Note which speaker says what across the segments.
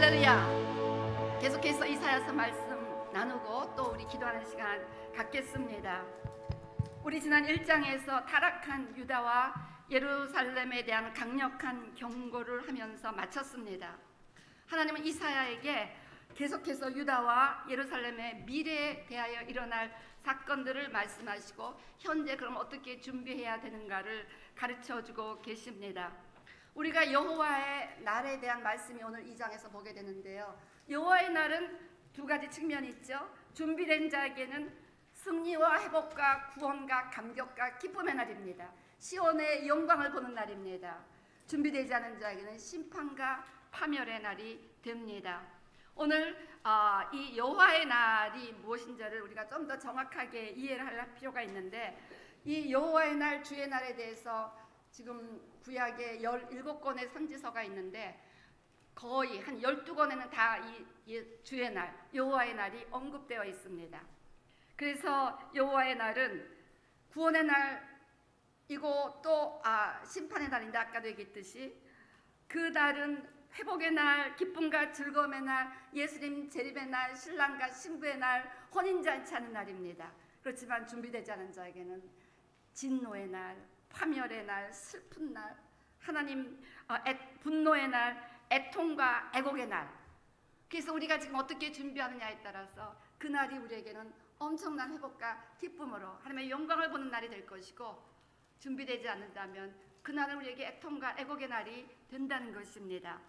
Speaker 1: 할렐루야. 계속해서 이사야서 말씀 나누고 또 우리 기도하는 시간 갖겠습니다. 우리 지난 1장에서 타락한 유다와 예루살렘에 대한 강력한 경고를 하면서 마쳤습니다. 하나님은 이사야에게 계속해서 유다와 예루살렘의 미래에 대하여 일어날 사건들을 말씀하시고 현재 그럼 어떻게 준비해야 되는가를 가르쳐주고 계십니다. 우리가 여호와의 날에 대한 말씀이 오늘 2장에서 보게 되는데요. 여호와의 날은 두 가지 측면이 있죠. 준비된 자에게는 승리와 회복과 구원과 감격과 기쁨의 날입니다. 시온의 영광을 보는 날입니다. 준비되지 않은 자에게는 심판과 파멸의 날이 됩니다. 오늘 이 여호와의 날이 무엇인지를 우리가 좀 더 정확하게 이해를 할 필요가 있는데, 이 여호와의 날, 주의 날에 대해서 지금 구약에 17권의 선지서가 있는데 거의 한 12권에는 다 이 주의 날, 여호와의 날이 언급되어 있습니다. 그래서 여호와의 날은 구원의 날이고 또 심판의 날인데, 아까도 얘기했듯이 그 날은 회복의 날, 기쁨과 즐거움의 날, 예수님 재림의 날, 신랑과 신부의 날, 혼인잔치 하는 날입니다. 그렇지만 준비되지 않은 자에게는 진노의 날, 파멸의 날, 슬픈 날, 하나님 분노의 날, 애통과 애곡의 날. 그래서 우리가 지금 어떻게 준비하느냐에 따라서 그 날이 우리에게는 엄청난 회복과 기쁨으로 하나님의 영광을 보는 날이 될 것이고, 준비되지 않는다면 그 날은 우리에게 애통과 애곡의 날이 된다는 것입니다.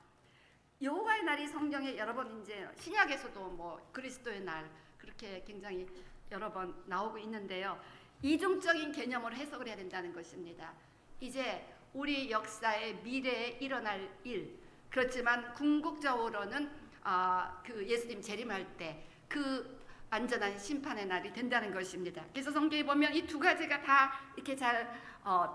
Speaker 1: 여호와의 날이 성경에 여러 번 이제 신약에서도 그리스도의 날 그렇게 굉장히 여러 번 나오고 있는데요. 이중적인 개념으로 해석을 해야 된다는 것입니다. 이제 우리 역사의 미래에 일어날 일, 그렇지만 궁극적으로는 그 예수님 재림할 때 그 완전한 심판의 날이 된다는 것입니다. 그래서 성경에 보면 이 두 가지가 다 이렇게 잘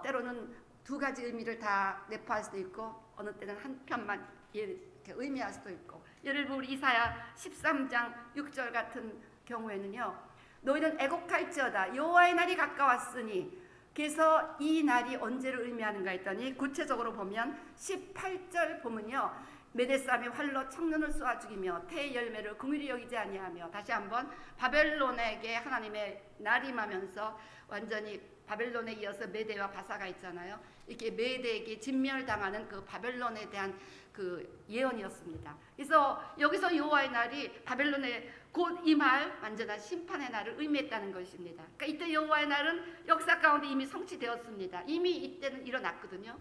Speaker 1: 때로는 두 가지 의미를 다 내포할 수도 있고, 어느 때는 한 편만 이렇게 의미할 수도 있고, 예를 들어 우리 이사야 13장 6절 같은 경우에는요, 너희는 애곡할지어다 여호와의 날이 가까웠으니. 그래서 이 날이 언제를 의미하는가 했더니 구체적으로 보면 18절 보면요, 메대사람이 활로 청년을 쏘아 죽이며 태의 열매를 긍휼히 여기지 아니하며, 다시 한번 바벨론에게 하나님의 날이 임하면서 완전히 바벨론에 이어서 메대와 바사가 있잖아요. 이렇게 메대에게 진멸당하는 그 바벨론에 대한 그 예언이었습니다. 그래서 여기서 여호와의 날이 바벨론에 곧 임할 완전한 심판의 날을 의미했다는 것입니다. 그러니까 이때 여호와의 날은 역사 가운데 이미 성취되었습니다. 이미 이때는 일어났거든요.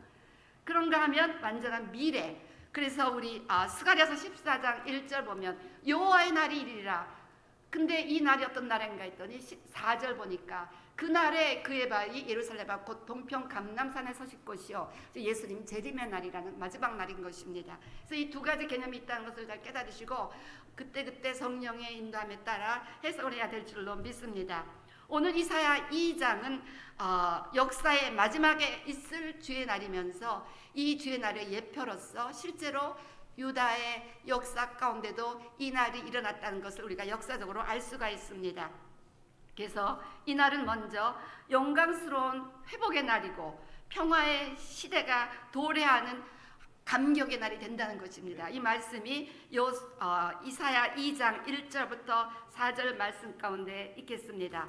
Speaker 1: 그런가 하면 완전한 미래. 그래서 우리 스가랴서 14장 1절 보면 여호와의 날이 이르리라. 근데 이 날이 어떤 날인가 했더니 4절 보니까 그날에 그의 발이 예루살렘과 곧 동평 감람산에 서실 것이요 예수님 재림의 날이라는 마지막 날인 것입니다. 그래서 이 두 가지 개념이 있다는 것을 잘 깨달으시고 그때그때 성령의 인도함에 따라 해석을 해야 될 줄로 믿습니다. 오늘 이사야 2장은 역사의 마지막에 있을 주의 날이면서 이 주의 날의 예표로서 실제로 유다의 역사 가운데도 이 날이 일어났다는 것을 우리가 역사적으로 알 수가 있습니다. 그래서 이 날은 먼저 영광스러운 회복의 날이고 평화의 시대가 도래하는 감격의 날이 된다는 것입니다. 이 말씀이 이사야 2장 1절부터 4절 말씀 가운데 있겠습니다.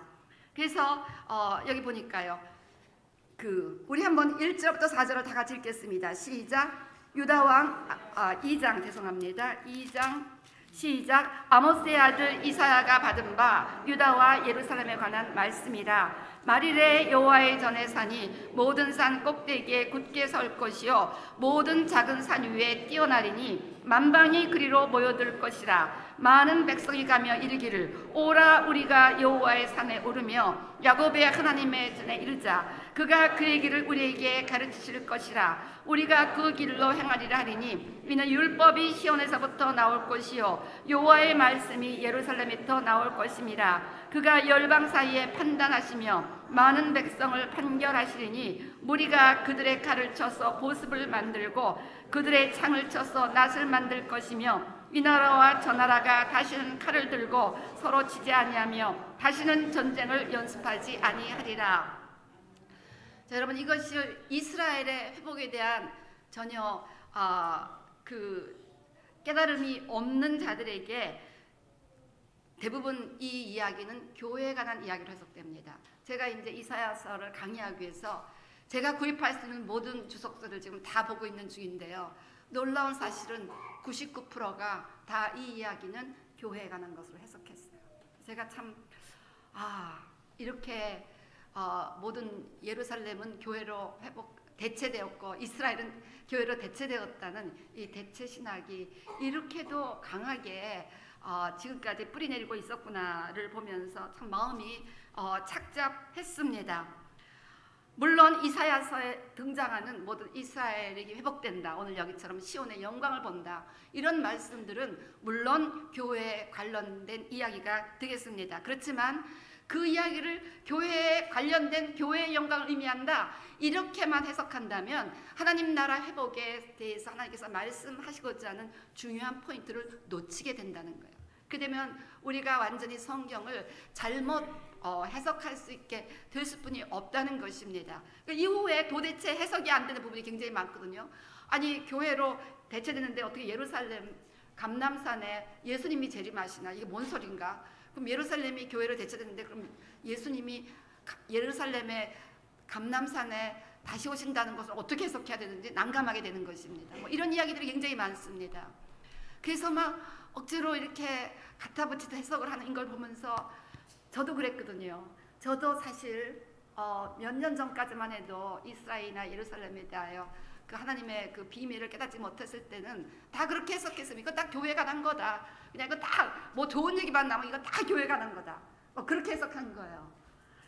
Speaker 1: 그래서 여기 보니까요, 우리 한번 1절부터 4절을 다 같이 읽겠습니다. 시작. 유다왕 2장 죄송합니다. 2장 시작. 아모스의 아들 이사야가 받은 바 유다와 예루살렘에 관한 말씀이라. 말일에 여호와의 전에 산이 모든 산 꼭대기에 굳게 설 것이요 모든 작은 산 위에 뛰어나리니 만방이 그리로 모여들 것이라. 많은 백성이 가며 이르기를 오라 우리가 여호와의 산에 오르며 야곱의 하나님의 전에 이르자. 그가 그의 길을 우리에게 가르치실 것이라. 우리가 그 길로 행하리라 하리니 이는 율법이 시온에서부터 나올 것이요 여호와의 말씀이 예루살렘에부터 나올 것임이라. 그가 열방 사이에 판단하시며 많은 백성을 판결하시리니 무리가 그들의 칼을 쳐서 보습을 만들고 그들의 창을 쳐서 낫을 만들 것이며 이 나라와 저 나라가 다시는 칼을 들고 서로 치지 아니하며 다시는 전쟁을 연습하지 아니하리라. 자, 여러분, 이것이 이스라엘의 회복에 대한 전혀 깨달음이 없는 자들에게 대부분 이 이야기는 교회에 관한 이야기로 해석됩니다. 제가 이제 이사야서를 강의하기 위해서 제가 구입할 수 있는 모든 주석서를 지금 다 보고 있는 중인데요. 놀라운 사실은 99%가 다 이 이야기는 교회에 관한 것으로 해석했어요. 제가 참 이렇게 모든 예루살렘은 교회로 대체되었고 이스라엘은 교회로 대체되었다는 이 대체 신학이 이렇게도 강하게 지금까지 뿌리내리고 있었구나를 보면서 참 마음이 착잡했습니다. 물론 이사야서에 등장하는 모든 이스라엘에게 회복된다, 오늘 여기처럼 시온의 영광을 본다, 이런 말씀들은 물론 교회에 관련된 이야기가 되겠습니다. 그렇지만 그 이야기를 교회에 관련된 교회의 영광을 의미한다, 이렇게만 해석한다면 하나님 나라 회복에 대해서 하나님께서 말씀하시고자 하는 중요한 포인트를 놓치게 된다는 거예요. 그렇게 되면 우리가 완전히 성경을 잘못 해석할 수 있게 될 수뿐이 없다는 것입니다. 그 이후에 도대체 해석이 안 되는 부분이 굉장히 많거든요. 아니, 교회로 대체되는데 어떻게 예루살렘 감람산에 예수님이 재림하시나, 이게 뭔 소린가? 그럼 예루살렘이 교회로 대체되는데 그럼 예수님이 예루살렘의 감람산에 다시 오신다는 것을 어떻게 해석해야 되는지 난감하게 되는 것입니다. 뭐 이런 이야기들이 굉장히 많습니다. 그래서 막 억지로 이렇게 갖다붙이듯 해석을 하는 걸 보면서 저도 그랬거든요. 저도 사실 몇 년 전까지만 해도 이스라엘이나 예루살렘에 대하여 그 하나님의 그 비밀을 깨닫지 못했을 때는 다 그렇게 해석했으면 이거 다 교회가 난 거다. 그냥 이거 다 뭐 좋은 얘기만 나오면 이거 다 교회가 난 거다. 그렇게 해석한 거예요.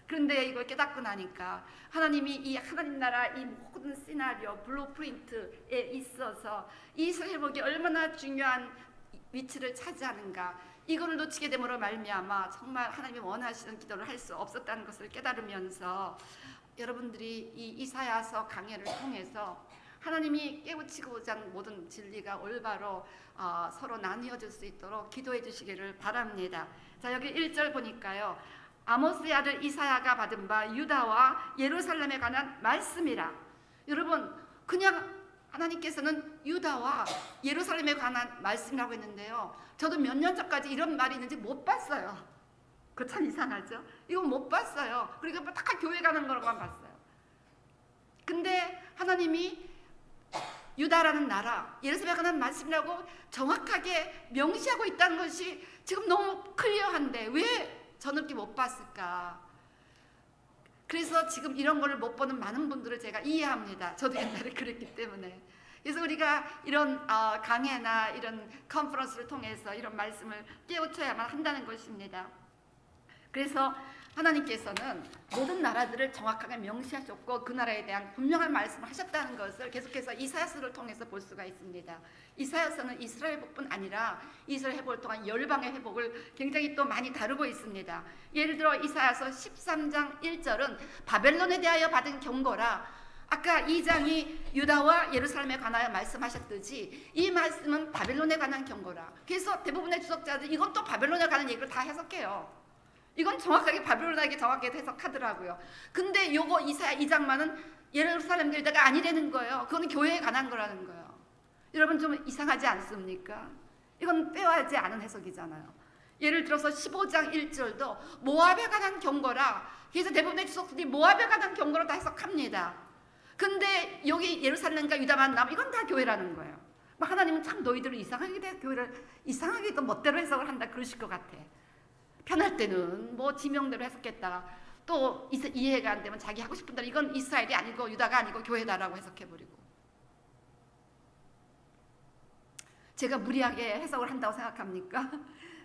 Speaker 1: 그런데 이걸 깨닫고 나니까 하나님이 이 하나님 나라 이 모든 시나리오 블루프린트에 있어서 이스라엘 회복이 얼마나 중요한 위치를 차지하는가, 이거를 놓치게 됨으로 말미암아 정말 하나님이 원하시는 기도를 할 수 없었다는 것을 깨달으면서 여러분들이 이 이사야서 강해를 통해서 하나님이 깨우치고자 하는 모든 진리가 올바로 서로 나뉘어질 수 있도록 기도해 주시기를 바랍니다. 자, 여기 1절 보니까요, 아모스의 아들 이사야가 받은 바 유다와 예루살렘에 관한 말씀이라. 여러분, 그냥 하나님께서는 유다와 예루살렘에 관한 말씀이라고 했는데요, 저도 몇 년 전까지 이런 말이 있는지 못 봤어요. 그거 참 이상하죠? 이건 못 봤어요. 그러니까 다 교회 가는 거로만 봤어요. 근데 하나님이 유다라는 나라, 예루살렘에 관한 말씀이라고 정확하게 명시하고 있다는 것이 지금 너무 클리어한데 왜 저는 못 봤을까? 그래서 지금 이런 거를 못 보는 많은 분들을 제가 이해합니다. 저도 옛날에 그랬기 때문에. 그래서 우리가 이런 강해나 이런 컨퍼런스를 통해서 이런 말씀을 깨우쳐야만 한다는 것입니다. 그래서 하나님께서는 모든 나라들을 정확하게 명시하셨고 그 나라에 대한 분명한 말씀을 하셨다는 것을 계속해서 이사야서를 통해서 볼 수가 있습니다. 이사야서는 이스라엘 회복뿐 아니라 이스라엘 회복을 통한 열방의 회복을 굉장히 또 많이 다루고 있습니다. 예를 들어 이사야서 13장 1절은 바벨론에 대하여 받은 경고라. 아까 2장이 유다와 예루살렘에 관하여 말씀하셨듯이 이 말씀은 바벨론에 관한 경고라. 그래서 대부분의 주석자들 이건 또 바벨론에 관한 얘기를 다 해석해요. 이건 정확하게 바벨론에게 정확하게 해석하더라고요. 근데 요거 이사야 2장만은 예루살렘 교회가 아니라는 거예요. 그건 교회에 관한 거라는 거예요. 여러분 좀 이상하지 않습니까? 이건 빼와야지 않은 해석이잖아요. 예를 들어서 15장 1절도 모압에 관한 경고라. 그래서 대부분의 주석들이 모압에 관한 경고로 다 해석합니다. 근데 여기 예루살렘과 유다만 남으면 이건 다 교회라는 거예요. 하나님은 참 너희들을 교회를 이상하게도 멋대로 해석을 한다 그러실 것 같아. 편할 때는 뭐 지명대로 해석했다가 또 이해가 안 되면 자기 하고 싶은 대로 이건 이스라엘이 아니고 유다가 아니고 교회다라고 해석해버리고. 제가 무리하게 해석을 한다고 생각합니까?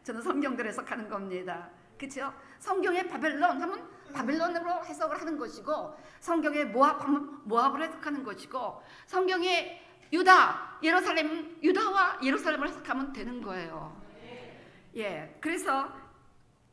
Speaker 1: 저는 성경대로 해석하는 겁니다. 그렇죠? 성경의 바벨론 하면 바벨론으로 해석을 하는 것이고, 성경의 모압 하면 모압으로 해석하는 것이고, 성경의 유다, 예루살렘, 유다와 예루살렘을 해석하면 되는 거예요. 예, 그래서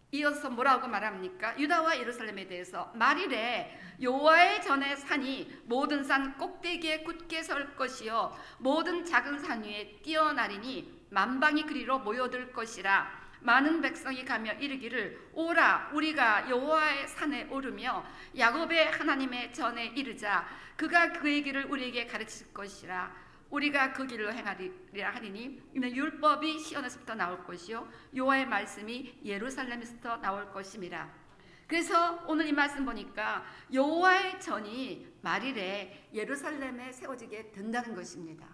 Speaker 1: 이어서 뭐라고 말합니까? 유다와 예루살렘에 대해서 말이래. 여호와의 전에 산이 모든 산 꼭대기에 굳게 설 것이요 모든 작은 산 위에 뛰어나리니 만방이 그리로 모여들 것이라. 많은 백성이 가며 이르기를 오라 우리가 여호와의 산에 오르며 야곱의 하나님의 전에 이르자. 그가 그의 길을 우리에게 가르칠 것이라. 우리가 그 길로 행하리라 하리니 이는 율법이 시온에서부터 나올 것이요 여호와의 말씀이 예루살렘에서부터 나올 것임이라. 그래서 오늘 이 말씀 보니까 여호와의 전이 말일에 예루살렘에 세워지게 된다는 것입니다.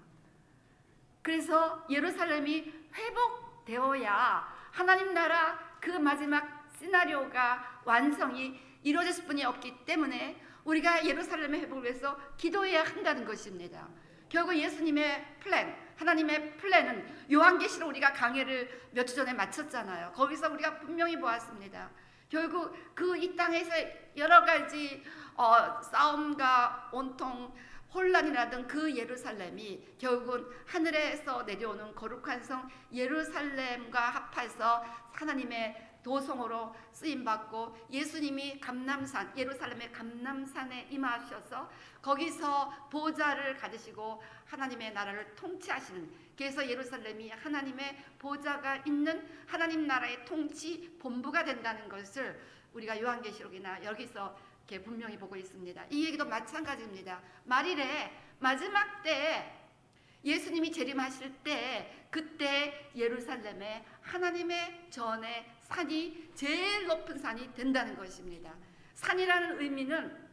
Speaker 1: 그래서 예루살렘이 회복되어야 하나님 나라 그 마지막 시나리오가 완성이 이루어질 뿐이 없기 때문에 우리가 예루살렘의 회복을 위해서 기도해야 한다는 것입니다. 결국 예수님의 플랜, 하나님의 플랜은 요한계시록 우리가 강해를 몇 주 전에 마쳤잖아요. 거기서 우리가 분명히 보았습니다. 결국 그 이 땅에서 여러 가지 싸움과 온통 혼란이라던 그 예루살렘이 결국은 하늘에서 내려오는 거룩한 성 예루살렘과 합해서 하나님의 도성으로 쓰임받고 예수님이 감람산, 예루살렘의 감람산에 임하셔서 거기서 보좌를 가지시고 하나님의 나라를 통치하시는, 그래서 예루살렘이 하나님의 보좌가 있는 하나님 나라의 통치 본부가 된다는 것을 우리가 요한계시록이나 여기서 이렇게 분명히 보고 있습니다. 이 얘기도 마찬가지입니다. 말일에 마지막 때에 예수님이 재림하실 때 그때 예루살렘에 하나님의 전의 산이 제일 높은 산이 된다는 것입니다. 산이라는 의미는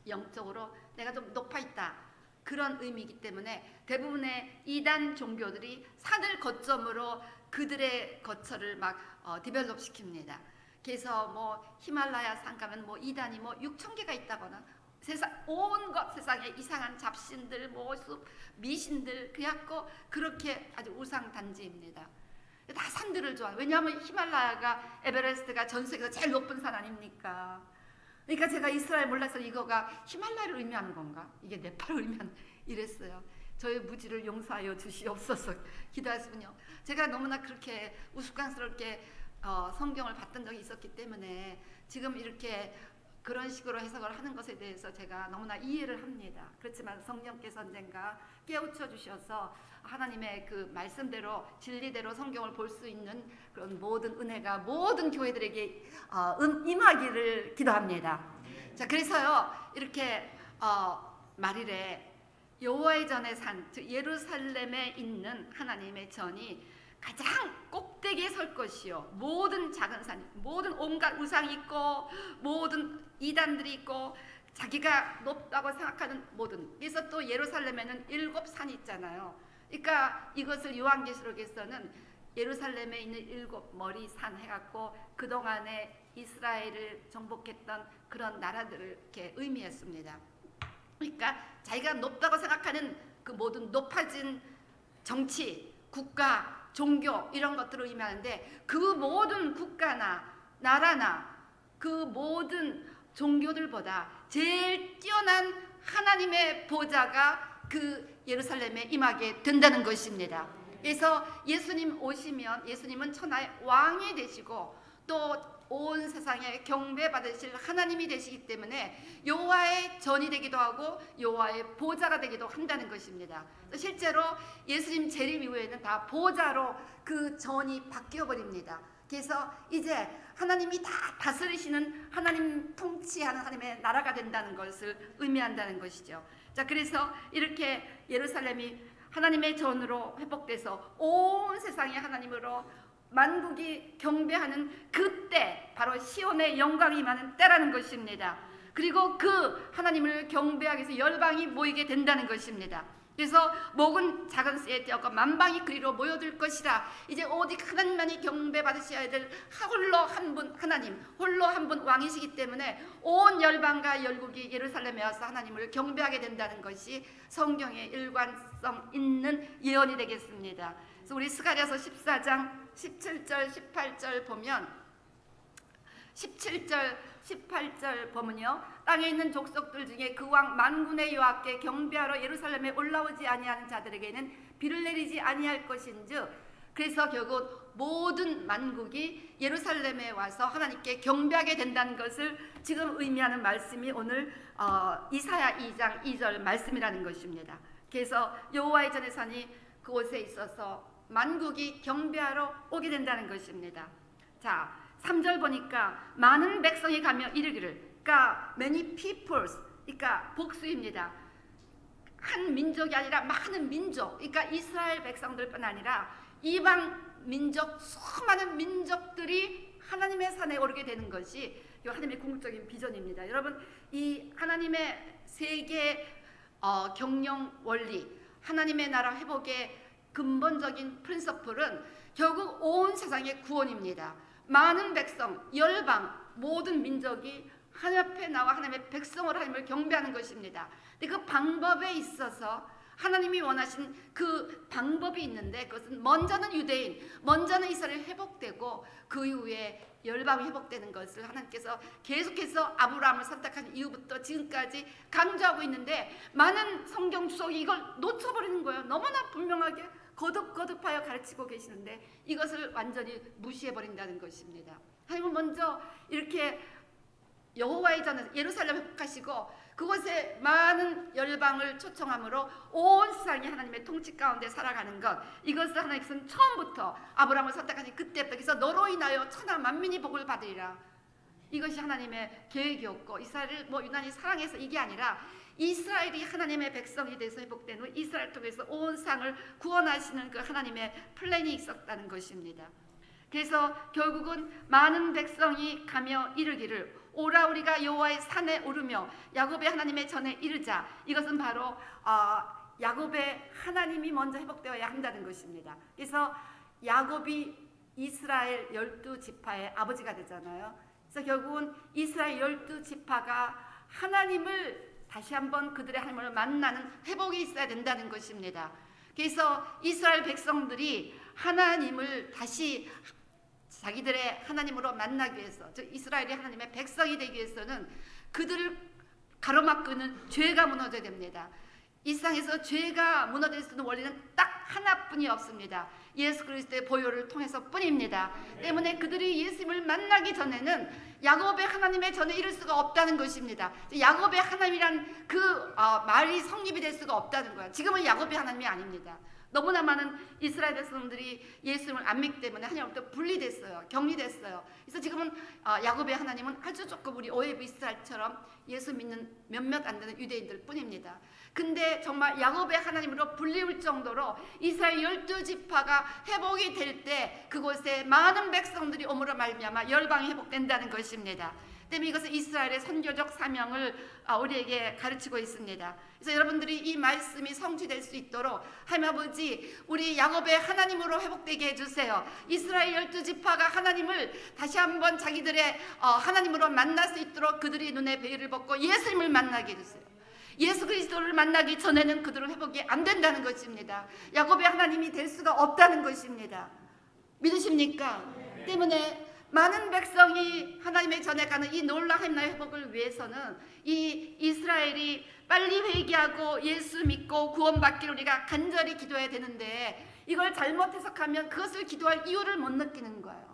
Speaker 1: 영적으로 내가 좀 높아 있다 그런 의미이기 때문에 대부분의 이단 종교들이 산을 거점으로 그들의 거처를 막 디벨롭 시킵니다. 그래서 뭐 히말라야 산 가면 뭐 이단이 뭐 6,000개가 있다거나 세상 온갖 세상에 이상한 잡신들, 모습, 미신들 그래갖고 그렇게 아주 우상단지입니다. 다 산들을 좋아해요. 왜냐하면 히말라야가 에베레스트가 전 세계에서 제일 높은 산 아닙니까? 그러니까 제가 이스라엘 몰라서 이거가 히말라야를 의미하는 건가? 이게 네팔을 의미하는 이랬어요. 저의 무지를 용서하여 주시옵소서 기도했으면요. 제가 너무나 그렇게 우스꽝스럽게 성경을 봤던 적이 있었기 때문에 지금 이렇게 그런 식으로 해석을 하는 것에 대해서 제가 너무나 이해를 합니다. 그렇지만 성령께서 언젠가 깨우쳐 주셔서 하나님의 그 말씀대로 진리대로 성경을 볼 수 있는 그런 모든 은혜가 모든 교회들에게 임하기를 기도합니다. 자, 그래서요 이렇게 말일에 여호와의 전의 산, 즉 예루살렘에 있는 하나님의 전이 가장 꼭대기에 설 것이요 모든 작은 산이, 모든 온갖 우상이 있고 모든 이단들이 있고 자기가 높다고 생각하는 모든, 그래서 또 예루살렘에는 7 산이 있잖아요. 그러니까 이것을 요한계시록에서는 예루살렘에 있는 7 머리 산 해갖고 그동안에 이스라엘을 정복했던 그런 나라들을 이렇게 의미했습니다. 그러니까 자기가 높다고 생각하는 그 모든 높아진 정치, 국가, 종교 이런 것들을 의미하는데 그 모든 국가나 나라나 그 모든 종교들보다 제일 뛰어난 하나님의 보좌가 그 예루살렘에 임하게 된다는 것입니다. 그래서 예수님 오시면 예수님은 천하의 왕이 되시고 또 온 세상에 경배받으실 하나님이 되시기 때문에 여호와의 전이 되기도 하고 여호와의 보좌가 되기도 한다는 것입니다. 실제로 예수님 재림 이후에는 다 보좌로 그 전이 바뀌어버립니다. 그래서 이제 하나님이 다 다스리시는 하나님 통치하는 하나님의 나라가 된다는 것을 의미한다는 것이죠. 자, 그래서 이렇게 예루살렘이 하나님의 전으로 회복돼서 온 세상이 하나님으로 만국이 경배하는 그때 바로 시온의 영광이 임하는 때라는 것입니다. 그리고 그 하나님을 경배하기 위해서 열방이 모이게 된다는 것입니다. 그래서 목은 작은 새에 떼었고 만방이 그리로 모여들 것이라. 이제 오직 하나님만이 경배받으셔야 될 홀로 한 분 하나님, 홀로 한 분 왕이시기 때문에 온 열방과 열국이 예루살렘에 와서 하나님을 경배하게 된다는 것이 성경의 일관성 있는 예언이 되겠습니다. 그래서 우리 스가랴서 14장 17절 18절 보면 17절 18절 보면요, 땅에 있는 족속들 중에 그 왕 만군의 여호와께 경배하러 예루살렘에 올라오지 아니하는 자들에게는 비를 내리지 아니할 것인즉, 그래서 결국 모든 만국이 예루살렘에 와서 하나님께 경배하게 된다는 것을 지금 의미하는 말씀이 오늘 이사야 2장 2절 말씀이라는 것입니다. 그래서 여호와의 전의 산이 그곳에 있어서 만국이 경배하러 오게 된다는 것입니다. 자, 3절 보니까 많은 백성이 가며 이르기를, 그러니까 many peoples, 그러니까 복수입니다. 한 민족이 아니라 많은 민족, 그러니까 이스라엘 백성들뿐 아니라 이방 민족, 수많은 민족들이 하나님의 산에 오르게 되는 것이 하나님의 궁극적인 비전입니다. 여러분, 이 하나님의 세계 경영 원리, 하나님의 나라 회복의 근본적인 프린서플은 결국 온 세상의 구원입니다. 많은 백성, 열방, 모든 민족이 하나님 앞에 나와 하나님의 백성으로 하나님을 경배하는 것입니다. 근데 그 방법에 있어서 하나님이 원하신 그 방법이 있는데, 그것은 먼저는 유대인, 먼저는 이스라엘이 회복되고 그 이후에 열방이 회복되는 것을 하나님께서 계속해서 아브라함을 선택한 이후부터 지금까지 강조하고 있는데, 많은 성경 주석이 이걸 놓쳐버리는 거예요. 너무나 분명하게 거듭거듭하여 가르치고 계시는데 이것을 완전히 무시해버린다는 것입니다. 하나님은 먼저 이렇게 여호와의 전에서 예루살렘 회복하시고 그곳에 많은 열방을 초청함으로 온 세상이 하나님의 통치 가운데 살아가는 것, 이것을 하나님께서는 처음부터 아브라함을 선택하신 그때부터, 그래서 너로 인하여 천하 만민이 복을 받으리라, 이것이 하나님의 계획이었고, 이스라엘을 유난히 사랑해서 이게 아니라 이스라엘이 하나님의 백성이 돼서 회복된 후 이스라엘 통해서 온 세상을 구원하시는 그 하나님의 플랜이 있었다는 것입니다. 그래서 결국은 많은 백성이 가며 이르기를 오라 우리가 여호와의 산에 오르며 야곱의 하나님의 전에 이르자, 이것은 바로 야곱의 하나님이 먼저 회복되어야 한다는 것입니다. 그래서 야곱이 이스라엘 12지파의 아버지가 되잖아요. 그래서 결국은 이스라엘 12지파가 하나님을 다시 한번 그들의 하나님을 만나는 회복이 있어야 된다는 것입니다. 그래서 이스라엘 백성들이 하나님을 다시 자기들의 하나님으로 만나기 위해서, 즉 이스라엘이 하나님의 백성이 되기 위해서는 그들을 가로막고 있는 죄가 무너져야 됩니다. 이 세상에서 죄가 무너질 수 있는 원리는 딱 하나뿐이 없습니다. 예수 그리스도의 보혈을 통해서 뿐입니다. 때문에 그들이 예수님을 만나기 전에는 야곱의 하나님의 전에 이를 수가 없다는 것입니다. 야곱의 하나님이란 그 말이 성립이 될 수가 없다는 거예요. 지금은 야곱의 하나님이 아닙니다. 너무나 많은 이스라엘 백성들이 예수님을 안 믿기 때문에 하나님으로부터 분리됐어요. 격리됐어요. 그래서 지금은 야곱의 하나님은 아주 조금 우리 오해브 이스라엘처럼 예수 믿는 몇몇 안 되는 유대인들 뿐입니다. 근데 정말 야곱의 하나님으로 불리울 정도로 이스라엘 12지파가 회복이 될 때 그곳에 많은 백성들이 오므로 말미암아 열방이 회복된다는 것입니다. 때문에 이것은 이스라엘의 선교적 사명을 우리에게 가르치고 있습니다. 그래서 여러분들이 이 말씀이 성취될 수 있도록 하나님 아버지, 우리 야곱의 하나님으로 회복되게 해주세요. 이스라엘 12지파가 하나님을 다시 한번 자기들의 하나님으로 만날 수 있도록 그들이 눈에 베일을 벗고 예수님을 만나게 해주세요. 예수 그리스도를 만나기 전에는 그들은 회복이 안 된다는 것입니다. 야곱의 하나님이 될 수가 없다는 것입니다. 믿으십니까? 때문에 많은 백성이 하나님의 전에 가는 이 놀라운 하나님의 회복을 위해서는 이 이스라엘이 빨리 회개하고 예수 믿고 구원받기를 우리가 간절히 기도해야 되는데, 이걸 잘못 해석하면 그것을 기도할 이유를 못 느끼는 거예요.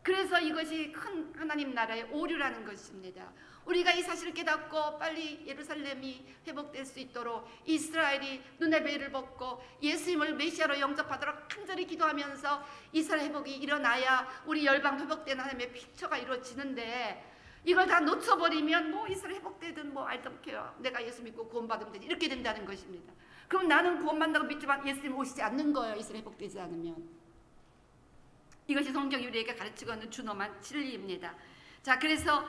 Speaker 1: 그래서 이것이 큰 하나님 나라의 오류라는 것입니다. 우리가 이 사실을 깨닫고 빨리 예루살렘이 회복될 수 있도록 이스라엘이 눈의 베일을 벗고 예수님을 메시아로 영접하도록 간절히 기도하면서 이스라엘 회복이 일어나야 우리 열방 회복되는 하나님의 픽처가 이루어지는데, 이걸 다 놓쳐버리면 이스라엘 회복되든 알던케요. 내가 예수 믿고 구원받으면 되지, 이렇게 된다는 것입니다. 그럼 나는 구원받는다고 믿지만 예수님 오시지 않는 거예요. 이스라엘 회복되지 않으면. 이것이 성경이 우리에게 가르치고 있는 준엄한 진리입니다. 자, 그래서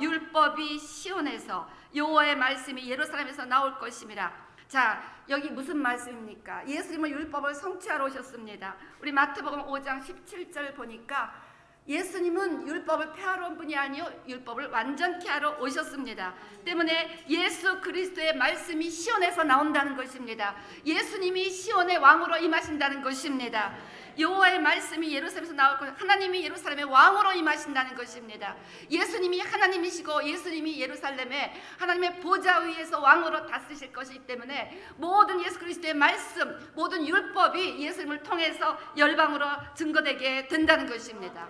Speaker 1: 율법이 시온에서 여호와의 말씀이 예루살렘에서 나올 것임이라. 자, 여기 무슨 말씀입니까? 예수님은 율법을 성취하러 오셨습니다. 우리 마태복음 5장 17절 보니까 예수님은 율법을 폐하러 온 분이 아니요 율법을 완전케 하러 오셨습니다. 때문에 예수 그리스도의 말씀이 시온에서 나온다는 것입니다. 예수님이 시온의 왕으로 임하신다는 것입니다. 여호와의 말씀이 예루살렘에서 나올 것, 하나님이 예루살렘의 왕으로 임하신다는 것입니다. 예수님이 하나님이시고 예수님이 예루살렘에 하나님의 보좌 위에서 왕으로 다스리실 것이기 때문에 모든 예수 그리스도의 말씀, 모든 율법이 예수님을 통해서 열방으로 증거되게 된다는 것입니다.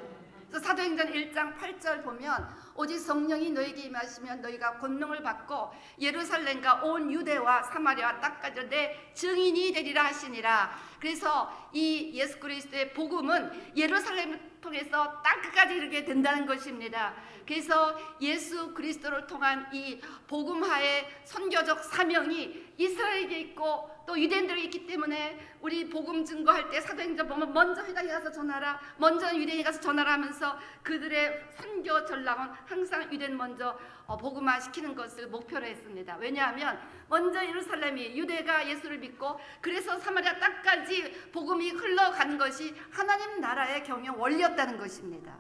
Speaker 1: 그래서 사도행전 1장 8절 보면 오직 성령이 너에게 임하시면 너희가 권능을 받고 예루살렘과 온 유대와 사마리아와 땅까지 내 증인이 되리라 하시니라. 그래서 이 예수 그리스도의 복음은 예루살렘을 통해서 땅끝까지 이르게 된다는 것입니다. 그래서 예수 그리스도를 통한 이 복음화의 선교적 사명이 이스라엘에게 있고 또 유대인들에게 있기 때문에 우리 복음 증거할 때 사도행전 보면 먼저 회당에 가서 전하라, 먼저 유대인에 가서 전하라 하면서 그들의 선교 전략은 항상 유대인 먼저 복음화 시키는 것을 목표로 했습니다. 왜냐하면 먼저 예루살렘이 유대가 예수를 믿고 그래서 사마리아 땅까지 복음이 흘러가는 것이 하나님 나라의 경영 원리였다는 것입니다.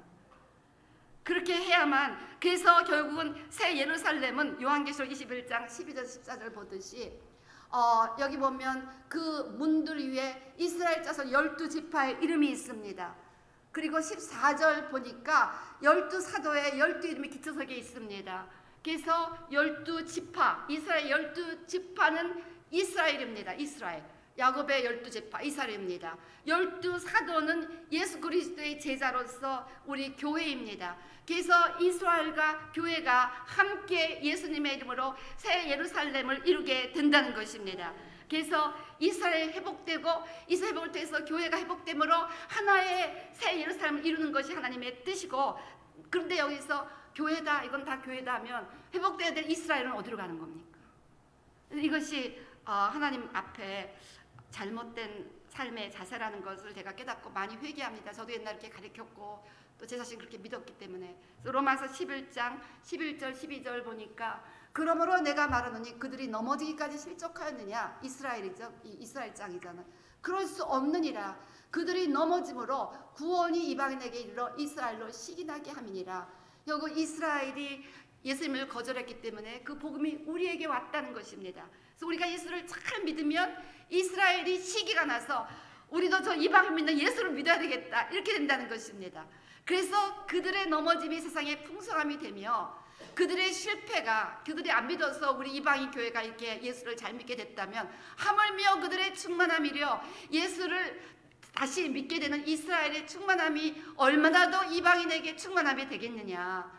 Speaker 1: 그렇게 해야만, 그래서 결국은 새 예루살렘은 요한계시록 21장 12절 14절 보듯이 여기 보면 그 문들 위에 이스라엘 자손 12지파의 이름이 있습니다. 그리고 14절 보니까 12사도의 12이름이 기초석에 있습니다. 그래서 12지파, 이스라엘 12지파는 이스라엘입니다. 이스라엘. 야곱의 12지파 이스라엘입니다. 12사도는 예수 그리스도의 제자로서 우리 교회입니다. 그래서 이스라엘과 교회가 함께 예수님의 이름으로 새 예루살렘을 이루게 된다는 것입니다. 그래서 이스라엘 회복되고 이스라엘 회복을 통해서 교회가 회복됨으로 하나의 새 예루살렘을 이루는 것이 하나님의 뜻이고, 그런데 여기서 교회다, 이건 다 교회다 하면 회복돼야 될 이스라엘은 어디로 가는 겁니까? 이것이 하나님 앞에 잘못된 삶의 자세라는 것을 제가 깨닫고 많이 회개합니다. 저도 옛날에 이렇게 가르쳤고 또 제 자신 그렇게 믿었기 때문에. 로마서 11장 11절 12절 보니까 그러므로 내가 말하노니 그들이 넘어지기까지 실족하였느냐, 이스라엘이죠. 이스라엘 장이잖아. 그럴 수 없느니라. 그들이 넘어짐으로 구원이 이방인에게 이르러 이스라엘로 시기나게 함이니라. 결국 이스라엘이 예수님을 거절했기 때문에 그 복음이 우리에게 왔다는 것입니다. 그래서 우리가 예수를 잘 믿으면 이스라엘이 시기가 나서 우리도 저 이방인 믿는 예수를 믿어야 되겠다, 이렇게 된다는 것입니다. 그래서 그들의 넘어짐이 세상에 풍성함이 되며 그들의 실패가, 그들이 안 믿어서 우리 이방인 교회가 이렇게 예수를 잘 믿게 됐다면 하물며 그들의 충만함이려 예수를 다시 믿게 되는 이스라엘의 충만함이 얼마나 더 이방인에게 충만함이 되겠느냐,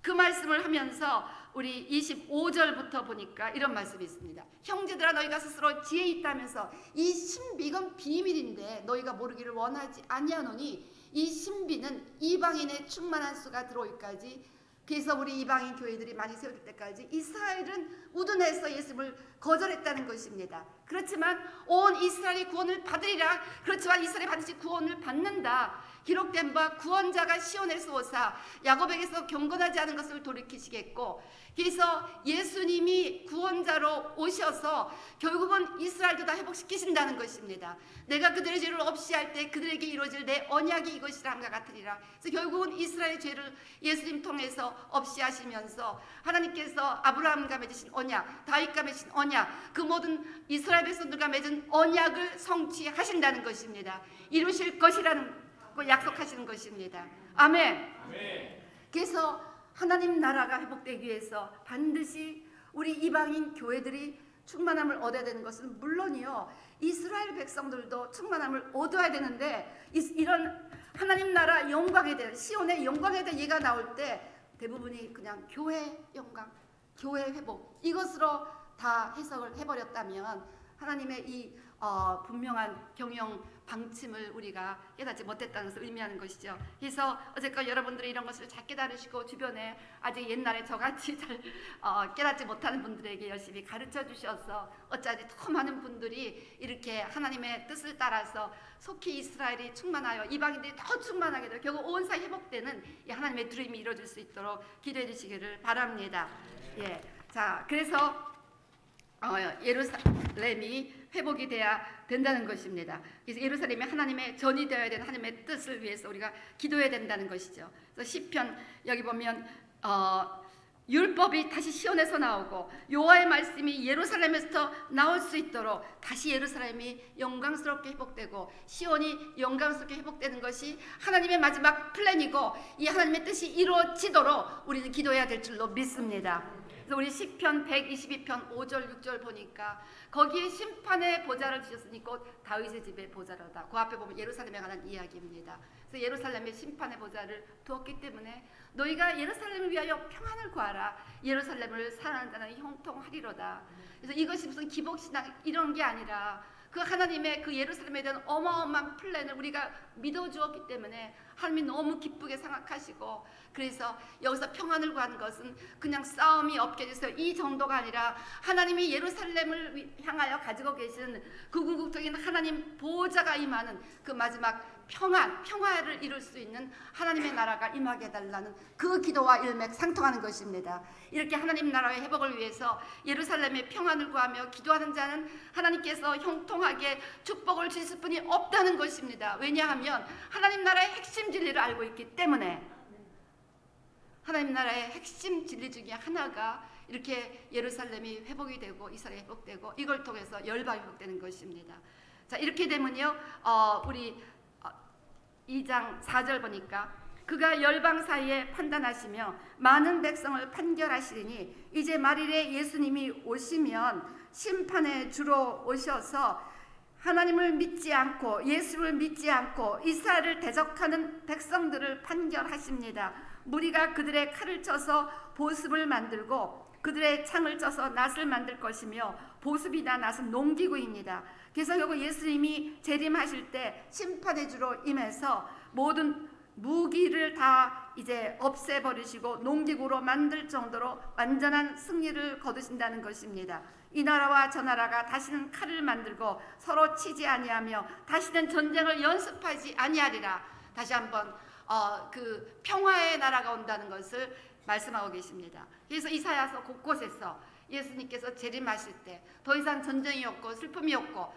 Speaker 1: 그 말씀을 하면서 우리 25절부터 보니까 이런 말씀이 있습니다. 형제들아, 너희가 스스로 지혜 있다면서 이 신비건 비밀인데 너희가 모르기를 원하지 아니하노니 이 신비는 이방인의 충만한 수가 들어오기까지, 그래서 우리 이방인 교회들이 많이 세워질 때까지 이스라엘은 우둔해서 예수님을 거절했다는 것입니다. 그렇지만 온 이스라엘이 구원을 받으리라. 그렇지만 이스라엘이 반드시 구원을 받는다. 기록된 바 구원자가 시온에서 오사 야곱에게서 경건하지 않은 것을 돌이키시겠고, 그래서 예수님이 구원자로 오셔서 결국은 이스라엘도 다 회복시키신다는 것입니다. 내가 그들의 죄를 없이 할 때 그들에게 이루어질 내 언약이 이것이라 함과 같으리라. 그래서 결국은 이스라엘의 죄를 예수님 통해서 없이 하시면서 하나님께서 아브라함과 맺으신 언약, 다윗과 맺으신 언약, 그 모든 이스라엘 백성들과 맺은 언약을 성취하신다는 것입니다. 이루실 것이라는 약속하시는 것입니다. 아멘. 아멘. 그래서 하나님 나라가 회복되기 위해서 반드시 우리 이방인 교회들이 충만함을 얻어야 되는 것은 물론이요, 이스라엘 백성들도 충만함을 얻어야 되는데, 이런 하나님 나라 영광에 대한, 시온의 영광에 대한 예가 나올 때 대부분이 그냥 교회 영광, 교회 회복, 이것으로 다 해석을 해버렸다면 하나님의 이 분명한 경영 방침을 우리가 깨닫지 못했다는 것을 의미하는 것이죠. 그래서 어쨌건 여러분들이 이런 것을 잘 깨달으시고 주변에 아직 옛날에 저같이 잘 깨닫지 못하는 분들에게 열심히 가르쳐 주셔서 어쩌지 더 많은 분들이 이렇게 하나님의 뜻을 따라서 속히 이스라엘이 충만하여 이방인들이 더 충만하게 되고 결국 온 사회 회복되는 이 하나님의 드림이 이루어질 수 있도록 기도해 주시기를 바랍니다. 예, 자, 그래서 예루살렘이 회복이 돼야 된다는 것입니다. 그래서 예루살렘이 하나님의 전이 되어야 되는 하나님의 뜻을 위해서 우리가 기도해야 된다는 것이죠. 그래서 시편 여기 보면 율법이 다시 시온에서 나오고 여호와의 말씀이 예루살렘에서 나올 수 있도록 다시 예루살렘이 영광스럽게 회복되고 시온이 영광스럽게 회복되는 것이 하나님의 마지막 플랜이고, 이 하나님의 뜻이 이루어지도록 우리는 기도해야 될 줄로 믿습니다. 그래서 우리 시편 122편 5절 6절 보니까 거기에 심판의 보좌를 주셨으니 곧 다윗의 집의 보좌로다. 그 앞에 보면 예루살렘에 관한 이야기입니다. 그래서 예루살렘에 심판의 보좌를 두었기 때문에 너희가 예루살렘을 위하여 평안을 구하라. 예루살렘을 사랑하는 자는 형통하리로다. 그래서 이것이 무슨 기복신앙 이런 게 아니라 그 하나님의 그 예루살렘에 대한 어마어마한 플랜을 우리가 믿어주었기 때문에 하나님이 너무 기쁘게 생각하시고, 그래서 여기서 평안을 구하는 것은 그냥 싸움이 없게 해주세요 이 정도가 아니라 하나님이 예루살렘을 향하여 가지고 계신 그 궁극적인 하나님 보호자가 임하는 그 마지막 평화를 이룰 수 있는 하나님의 나라가 임하게 해달라는 그 기도와 일맥상통하는 것입니다. 이렇게 하나님 나라의 회복을 위해서 예루살렘의 평안을 구하며 기도하는 자는 하나님께서 형통하게 축복을 주실 분이 없다는 것입니다. 왜냐하면 하나님 나라의 핵심 진리를 알고 있기 때문에. 하나님 나라의 핵심 진리 중에 하나가 이렇게 예루살렘이 회복이 되고 이스라엘이 회복되고 이걸 통해서 열방이 회복되는 것입니다. 자, 이렇게 되면요, 우리 2장 4절 보니까 그가 열방 사이에 판단하시며 많은 백성을 판결하시리니 이제 말일에 예수님이 오시면 심판의 주로 오셔서 하나님을 믿지 않고 예수를 믿지 않고 이스라엘을 대적하는 백성들을 판결하십니다. 무리가 그들의 칼을 쳐서 보습을 만들고 그들의 창을 쳐서 낫을 만들 것이며 보습이나 낫은 농기구입니다. 그래서 결국 예수님이 재림하실 때 심판의 주로 임해서 모든 무기를 다 이제 없애버리시고 농기구로 만들 정도로 완전한 승리를 거두신다는 것입니다. 이 나라와 저 나라가 다시는 칼을 만들고 서로 치지 아니하며 다시는 전쟁을 연습하지 아니하리라. 다시 한번 그 평화의 나라가 온다는 것을 말씀하고 계십니다. 그래서 이사야서 곳곳에서 예수님께서 재림하실 때 더 이상 전쟁이 없고 슬픔이 없고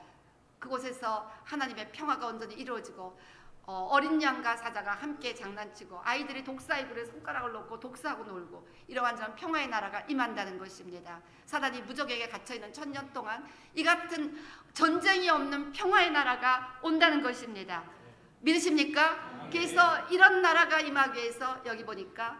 Speaker 1: 그곳에서 하나님의 평화가 온전히 이루어지고 어린 양과 사자가 함께 장난치고 아이들이 독사의 굴에 손가락을 놓고 독사하고 놀고 이러한 전 평화의 나라가 임한다는 것입니다. 사단이 무적에게 갇혀있는 1000년 동안 이 같은 전쟁이 없는 평화의 나라가 온다는 것입니다. 믿으십니까? 그래서 이런 나라가 임하기 위해서 여기 보니까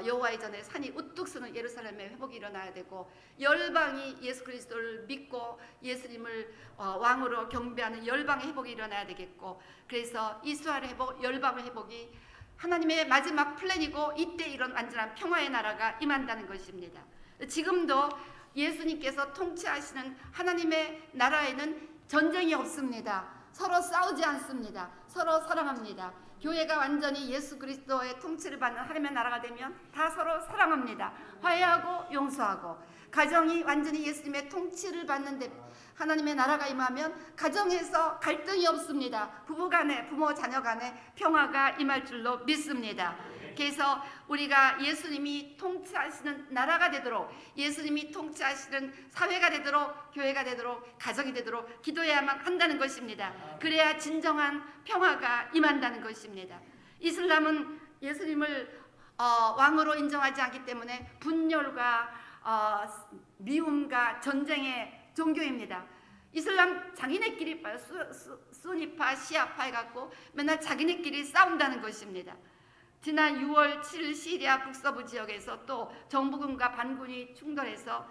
Speaker 1: 여호와의 전에 산이 우뚝 서는 예루살렘의 회복이 일어나야 되고 열방이 예수 그리스도를 믿고 예수님을 왕으로 경배하는 열방의 회복이 일어나야 되겠고, 그래서 이스라엘의 회복, 열방의 회복이 하나님의 마지막 플랜이고 이때 이런 완전한 평화의 나라가 임한다는 것입니다. 지금도 예수님께서 통치하시는 하나님의 나라에는 전쟁이 없습니다. 서로 싸우지 않습니다. 서로 사랑합니다. 교회가 완전히 예수 그리스도의 통치를 받는 하나님의 나라가 되면 다 서로 사랑합니다. 화해하고 용서하고, 가정이 완전히 예수님의 통치를 받는데 하나님의 나라가 임하면 가정에서 갈등이 없습니다. 부부간에, 부모 자녀간에 평화가 임할 줄로 믿습니다. 그래서 우리가 예수님이 통치하시는 나라가 되도록, 예수님이 통치하시는 사회가 되도록, 교회가 되도록, 가정이 되도록 기도해야만 한다는 것입니다. 그래야 진정한 평화가 임한다는 것입니다. 이슬람은 예수님을 왕으로 인정하지 않기 때문에 분열과 미움과 전쟁의 종교입니다. 이슬람 자기네끼리 수니파, 시아파 해갖고 맨날 자기네끼리 싸운다는 것입니다. 지난 6월 7일 시리아 북서부 지역에서 또 정부군과 반군이 충돌해서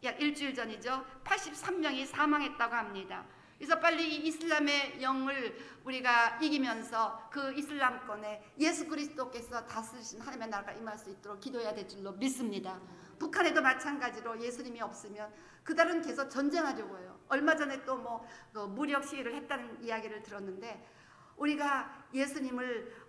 Speaker 1: 약 일주일 전이죠. 83명이 사망했다고 합니다. 그래서 빨리 이 이슬람의 영을 우리가 이기면서 그 이슬람권에 예수 그리스도께서 다스리신 하나님의 나라가 임할 수 있도록 기도해야 될 줄로 믿습니다. 북한에도 마찬가지로 예수님이 없으면 그들은 계속 전쟁하려고 해요. 얼마 전에 또 무력 시위를 했다는 이야기를 들었는데, 우리가 예수님을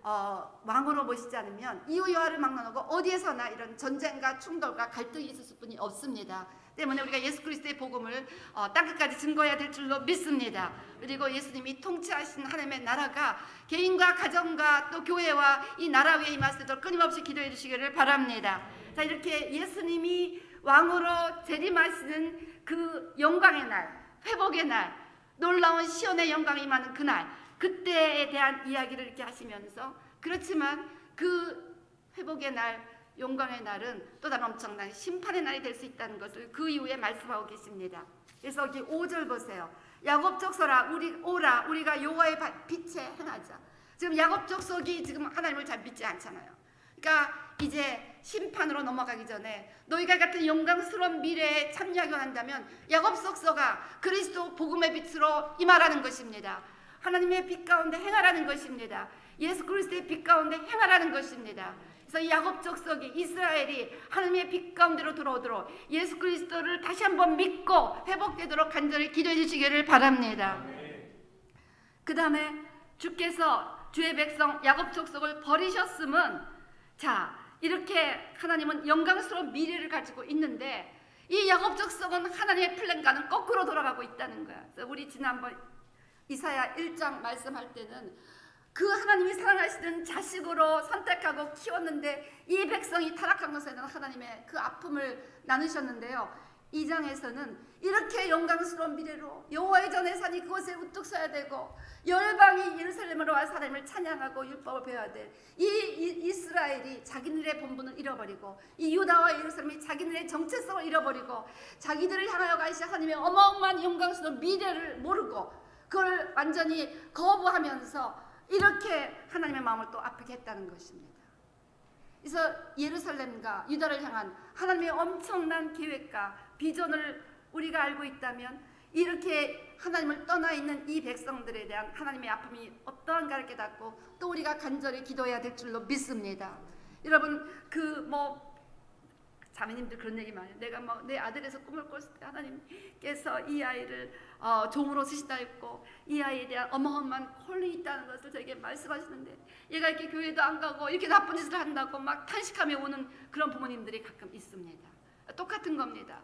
Speaker 1: 왕으로 모시지 않으면 이유여하를 막론하고 어디에서나 이런 전쟁과 충돌과 갈등이 있을 수뿐이 없습니다. 때문에 우리가 예수 그리스도의 복음을 땅끝까지 증거해야 될 줄로 믿습니다. 그리고 예수님이 통치하신 하나님의 나라가 개인과 가정과 또 교회와 이 나라 위에 임할 수 있도록 끊임없이 기도해 주시기를 바랍니다. 자, 이렇게 예수님이 왕으로 재림하시는 그 영광의 날, 회복의 날, 놀라운 시온의 영광이 임하는 그날, 그때에 대한 이야기를 이렇게 하시면서, 그렇지만 그 회복의 날, 영광의 날은 또 다른 엄청난 심판의 날이 될 수 있다는 것을 그 이후에 말씀하고 계십니다. 그래서 여기 5절 보세요. 야곱 족속아 오라, 우리가 여호와의 빛에 행하자. 지금 야곱 족속이 지금 하나님을 잘 믿지 않잖아요. 그러니까 이제 심판으로 넘어가기 전에 너희가 같은 영광스러운 미래에 참여하기 원한다면 야곱 족속아 그리스도 복음의 빛으로 임하라는 것입니다. 하나님의 빛 가운데 행하라는 것입니다. 예수 그리스도의 빛 가운데 행하라는 것입니다. 그래서 야곱 족속이 이스라엘이 하나님의 빛 가운데로 들어오도록 예수 그리스도를 다시 한번 믿고 회복되도록 간절히 기도해 주시기를 바랍니다. 그 다음에 주께서 주의 백성 야곱 족속을 버리셨음은, 자, 이렇게 하나님은 영광스러운 미래를 가지고 있는데 이 야곱 족속은 하나님의 플랜과는 거꾸로 돌아가고 있다는 거야. 그래서 우리 지난번 이사야 1장 말씀할 때는 그 하나님이 사랑하시는 자식으로 선택하고 키웠는데 이 백성이 타락한 것에는 하나님의 그 아픔을 나누셨는데요. 2장에서는 이렇게 영광스러운 미래로 여호와의 전의 산이 그곳에 우뚝 서야 되고 열방이 예루살렘으로 와서 하나님을 찬양하고 율법을 배워야 될 이 이스라엘이 자기들의 본분을 잃어버리고 이 유다와 예루살렘이 자기들의 정체성을 잃어버리고 자기들을 향하여 가신 하나님의 어마어마한 영광스러운 미래를 모르고 그걸 완전히 거부하면서 이렇게 하나님의 마음을 또 아프게 했다는 것입니다. 그래서 예루살렘과 유다를 향한 하나님의 엄청난 계획과 비전을 우리가 알고 있다면 이렇게 하나님을 떠나 있는 이 백성들에 대한 하나님의 아픔이 어떠한가를 깨닫고 또 우리가 간절히 기도해야 될 줄로 믿습니다. 여러분 자매님들 그런 얘기 많이 해요. 내가 내 아들에서 꿈을 꿨을 때 하나님께서 이 아이를 종으로 쓰시다 했고 이 아이에 대한 어마어마한 콜이 있다는 것을 저에게 말씀하시는데 얘가 이렇게 교회도 안 가고 이렇게 나쁜 짓을 한다고 막 탄식하며 오는 그런 부모님들이 가끔 있습니다. 똑같은 겁니다.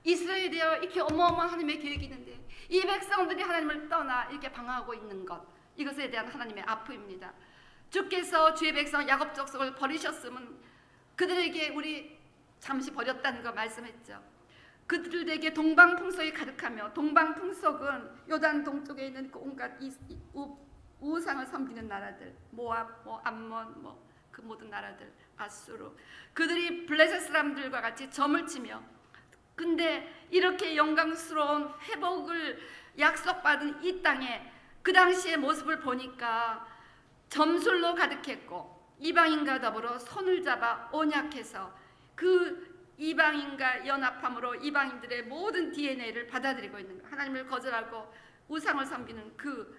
Speaker 1: 이스라엘에 대하여 이렇게 어마어마한 하나님의 계획이 있는데 이 백성들이 하나님을 떠나 이렇게 방황하고 있는 것, 이것에 대한 하나님의 아픔입니다. 주께서 주의 백성 야곱 족속을 버리셨음은 그들에게 우리 잠시 버렸다는 거 말씀했죠. 그들에게 동방 풍속이 가득하며, 동방 풍속은 요단 동쪽에 있는 온갖 우상을 섬기는 나라들, 모압, 암몬, 그 모든 나라들, 아수르, 그들이 블레셋 사람들과 같이 점을 치며, 근데 이렇게 영광스러운 회복을 약속받은 이 땅에 그 당시의 모습을 보니까 점술로 가득했고 이방인과 더불어 손을 잡아 언약해서 그 이방인과 연합함으로 이방인들의 모든 DNA를 받아들이고 있는 거예요. 하나님을 거절하고 우상을 섬기는 그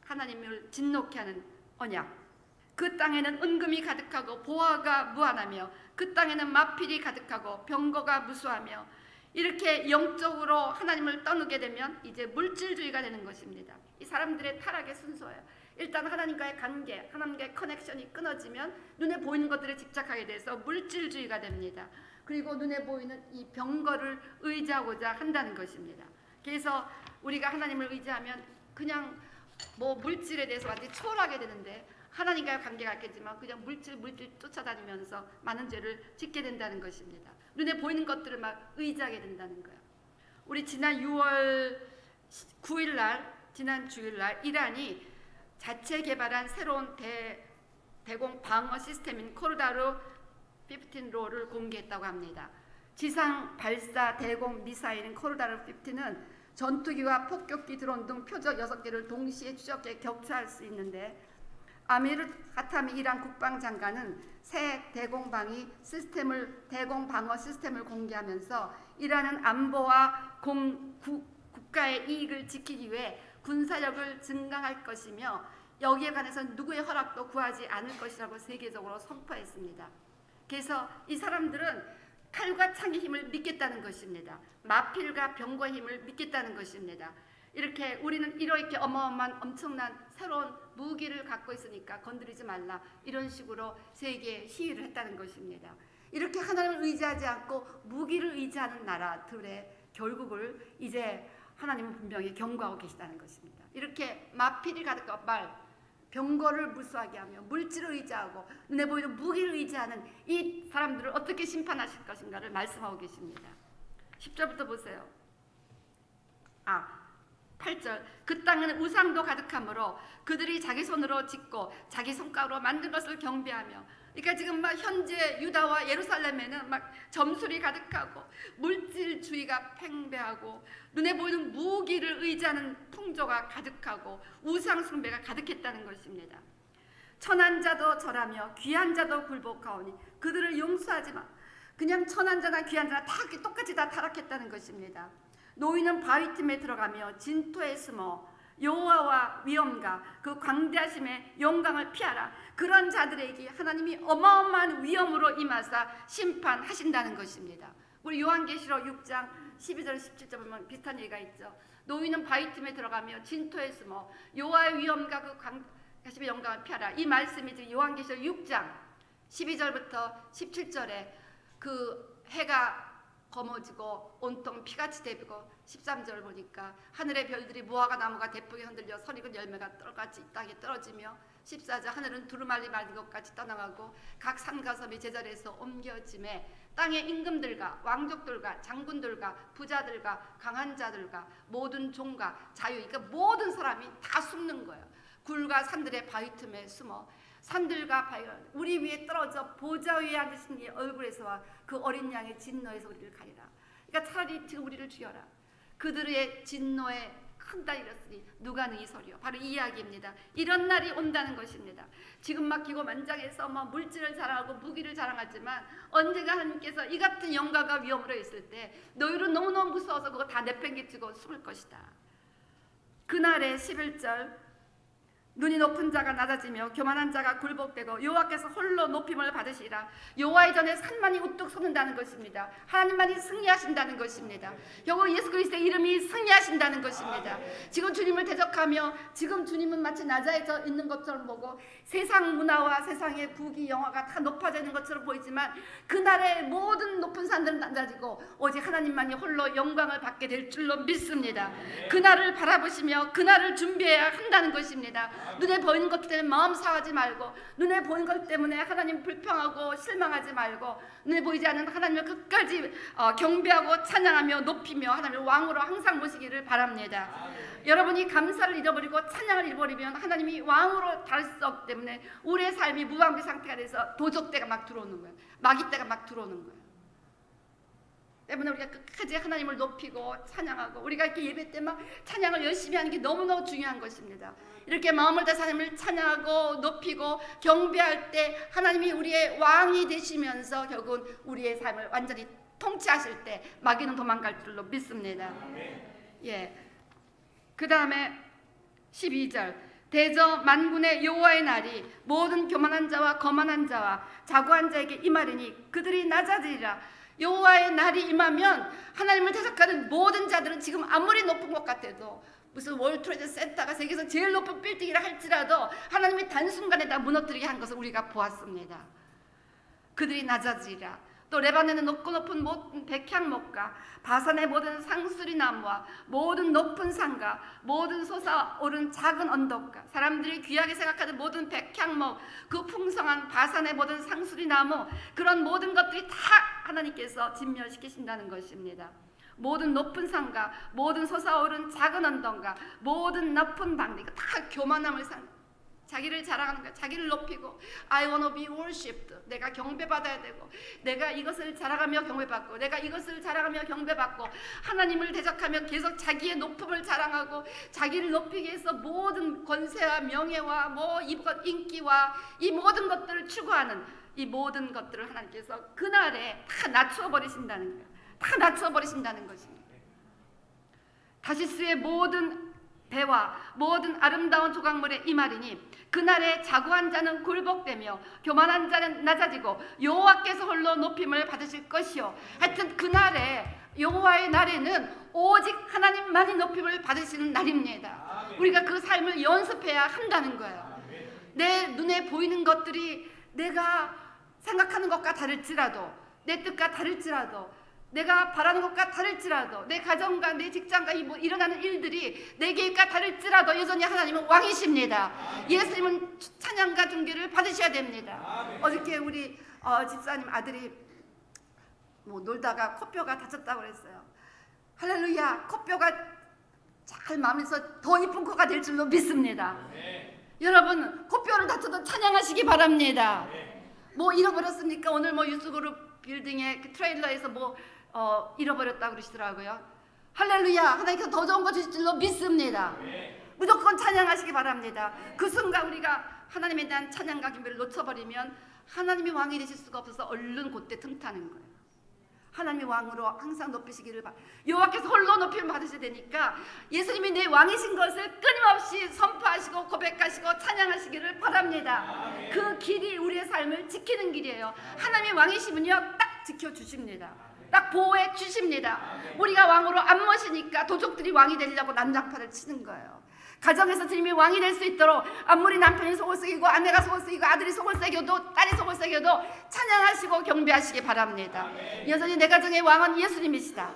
Speaker 1: 하나님을 진노케 하는 언약. 그 땅에는 은금이 가득하고 보화가 무한하며 그 땅에는 마필이 가득하고 병거가 무수하며, 이렇게 영적으로 하나님을 떠나게 되면 이제 물질주의가 되는 것입니다. 이 사람들의 타락의 순서예요. 일단 하나님과의 관계, 하나님과의 커넥션이 끊어지면 눈에 보이는 것들에 집착하게 돼서 물질주의가 됩니다. 그리고 눈에 보이는 이 병거를 의지하고자 한다는 것입니다. 그래서 우리가 하나님을 의지하면 그냥 물질에 대해서 완전히 초월하게 되는데 하나님과의 관계가 있겠지만 그냥 물질 쫓아다니면서 많은 죄를 짓게 된다는 것입니다. 눈에 보이는 것들을 막 의지하게 된다는 거예요. 우리 지난 6월 9일 날, 지난 주일 날 이란이 자체 개발한 새로운 대공 방어 시스템인 코르다르 15로를 공개했다고 합니다. 지상 발사 대공 미사일인 코르다르 15는 전투기와 폭격기, 드론 등 표적 6개를 동시에 추적해 격추할 수 있는데, 아미르 하타미 이란 국방장관은 새 대공 방어 시스템을 공개하면서 이란은 안보와 국가의 이익을 지키기 위해 군사력을 증강할 것이며 여기에 관해서 누구의 허락도 구하지 않을 것이라고 세계적으로 선포했습니다. 그래서 이 사람들은 칼과 창의 힘을 믿겠다는 것입니다. 마필과 병거의 힘을 믿겠다는 것입니다. 이렇게 우리는 이렇게 어마어마한 엄청난 새로운 무기를 갖고 있으니까 건드리지 말라, 이런 식으로 세계에 시위를 했다는 것입니다. 이렇게 하나님을 의지하지 않고 무기를 의지하는 나라들의 결국을 이제 하나님은 분명히 경고하고 계시다는 것입니다. 이렇게 마필이 가득하고 병거를 무수하게 하며 물질을 의지하고 눈에 보이는 무기를 의지하는 이 사람들을 어떻게 심판하실 것인가를 말씀하고 계십니다. 10절부터 보세요. 8절, 그 땅은 우상도 가득하므로 그들이 자기 손으로 짓고 자기 손가락으로 만든 것을 경배하며, 그러니까 지금 현재 유다와 예루살렘에는 점술이 가득하고 물질주의가 팽배하고 눈에 보이는 무기를 의지하는 풍조가 가득하고 우상 숭배가 가득했다는 것입니다. 천한 자도 절하며 귀한 자도 굴복하오니 그들을 용서하지 마. 그냥 천한 자나 귀한 자나 다 똑같이 다 타락했다는 것입니다. 노인은 바위 틈에 들어가며 진토에 숨어 여호와와 위엄과 그 광대하심의 영광을 피하라. 그런 자들에게 하나님이 어마어마한 위엄으로 임하사 심판하신다는 것입니다. 우리 요한계시록 6장 12절 17절 보면 비슷한 얘기가 있죠. 노인은 바위 틈에 들어가며 진토에 숨어 여호와의 위엄과 그 광대하심의 영광을 피하라. 이 말씀이 지금 요한계시록 6장 12절부터 17절에 그 해가 검어지고 온통 피같이 되고 13절 보니까 하늘의 별들이 무화과 나무가 대풍에 흔들려 선익은 열매가 떨같이 땅에 떨어지며 14절 하늘은 두루마리 말린 것 같이 떠나가고 각 산과 섬이 제자리에서 옮겨짐에 땅의 임금들과 왕족들과 장군들과 부자들과 강한 자들과 모든 종과 자유, 그러니까 모든 사람이 다 숨는 거예요. 굴과 산들의 바위 틈에 숨어 산들과 바위가 우리 위에 떨어져 보좌 위에 앉으신 이의 얼굴에서와 그 어린 양의 진노에서 우리를 가리라. 그러니까 차라리 지금 우리를 죽여라. 그들의 진노에 큰 딸이 일었으니 누가 능히 서리요. 바로 이 이야기입니다. 이런 날이 온다는 것입니다. 지금 막 기고만장해서 물질을 자랑하고 무기를 자랑하지만 언젠가 하나님께서 이 같은 영광과 위엄으로 있을 때 너희는 너무너무 무서워서 그거 다 내팽개치고 숨을 것이다. 그날의 11절 눈이 높은 자가 낮아지며 교만한 자가 굴복되고 여호와께서 홀로 높임을 받으시리라. 여호와의 전에 산만이 우뚝 솟는다는 것입니다. 하나님만이 승리하신다는 것입니다. 결국 예수 그리스도의 이름이 승리하신다는 것입니다. 지금 주님을 대적하며 지금 주님은 마치 낮아져 있는 것처럼 보고 세상 문화와 세상의 부귀 영화가 다 높아져 있는 것처럼 보이지만 그날의 모든 높은 산들은 낮아지고 오직 하나님만이 홀로 영광을 받게 될 줄로 믿습니다. 그날을 바라보시며 그날을 준비해야 한다는 것입니다. 눈에 보이는 것 때문에 마음 상하지 말고 눈에 보이는 것 때문에 하나님 불평하고 실망하지 말고 눈에 보이지 않는 하나님을 끝까지 경배하고 찬양하며 높이며 하나님을 왕으로 항상 모시기를 바랍니다. 여러분이 감사를 잃어버리고 찬양을 잃어버리면 하나님이 왕으로 다를 수 없기 때문에 우리의 삶이 무방비 상태가 돼서 도적대가 막 들어오는 거예요. 마귀대가 막 들어오는 거예요. 때문에 우리가 끝까지 하나님을 높이고 찬양하고 우리가 이렇게 예배 때 막 찬양을 열심히 하는 게 너무너무 중요한 것입니다. 이렇게 마음을 다해서 하나님을 찬양하고 높이고 경배할 때 하나님이 우리의 왕이 되시면서 결국은 우리의 삶을 완전히 통치하실 때 마귀는 도망갈 줄로 믿습니다. 예. 그 다음에 12절 대저 만군의 여호와의 날이 모든 교만한 자와 거만한 자와 자고한 자에게 임하리니 그들이 낮아지리라. 여호와의 날이 임하면 하나님을 대적하는 모든 자들은 지금 아무리 높은 것 같아도 무슨 월트레이드 센터가 세계에서 제일 높은 빌딩이라 할지라도 하나님이 단순간에 다 무너뜨리게 한 것을 우리가 보았습니다. 그들이 낮아지리라. 또 레바논의 높은 모든 백향목과 바산의 모든 상수리 나무와 모든 높은 산과 모든 솟아오른 작은 언덕과 사람들이 귀하게 생각하는 모든 백향목, 그 풍성한 바산의 모든 상수리 나무, 그런 모든 것들이 다 하나님께서 진멸시키신다는 것입니다. 모든 높은 산과 모든 솟아오른 작은 언덕과 모든 높은 방리, 다 교만함을 자기를 자랑하는 거야. 자기를 높이고 I want to be worshipped. 내가 경배받아야 되고 내가 이것을 자랑하며 경배받고 내가 이것을 자랑하며 경배받고 하나님을 대적하며 계속 자기의 높음을 자랑하고 자기를 높이기 위해서 모든 권세와 명예와 인기와 이 모든 것들을 추구하는 이 모든 것들을 하나님께서 그날에 다 낮추어 버리신다는 거예요. 다 낮추어 버리신다는 것입니다. 다시스의 모든 배와 모든 아름다운 조각물의 이말이니 그날에 자고한 자는 굴복되며 교만한 자는 낮아지고 여호와께서 홀로 높임을 받으실 것이요. 하여튼 그날에 여호와의 날에는 오직 하나님만이 높임을 받으시는 날입니다. 우리가 그 삶을 연습해야 한다는 거예요. 내 눈에 보이는 것들이 내가 생각하는 것과 다를지라도 내 뜻과 다를지라도 내가 바라는 것과 다를지라도 내 가정과 내 직장과 일어나는 일들이 내 계획과 다를지라도 여전히 하나님은 왕이십니다. 예수님은 찬양과 존귀를 받으셔야 됩니다. 어저께 우리 집사님 아들이 놀다가 코뼈가 다쳤다고 그랬어요. 할렐루야. 코뼈가 잘 마면서 더 이쁜 코가 될 줄로 믿습니다. 여러분 코뼈를 다쳐도 찬양하시기 바랍니다. 잃어버렸습니까? 오늘 유스그룹 빌딩의 그 트레일러에서 잃어버렸다고 그러시더라고요. 할렐루야. 하나님께서 더 좋은 거 주실 줄로 믿습니다. 무조건 찬양하시기 바랍니다. 그 순간 우리가 하나님에 대한 찬양과 경배를 놓쳐버리면 하나님이 왕이 되실 수가 없어서 얼른 그때 틈타는 거예요. 하나님의 왕으로 항상 높이시기를 여호와께서 홀로 높임을 받으셔야 되니까 예수님이 내 왕이신 것을 끊임없이 선포하시고 고백하시고 찬양하시기를 바랍니다. 그 길이 우리의 삶을 지키는 길이에요. 하나님의 왕이시면요 딱 지켜주십니다. 딱 보호해 주십니다. 우리가 왕으로 안 모시니까 도적들이 왕이 되려고 난장판을 치는 거예요. 가정에서 주님이 왕이 될 수 있도록 아무리 남편이 속을 썩이고 아내가 속을 썩이고 아들이 속을 썩여도 딸이 속을 썩여도 찬양하시고 경배하시기 바랍니다. 여전히 내 가정의 왕은 예수님이시다.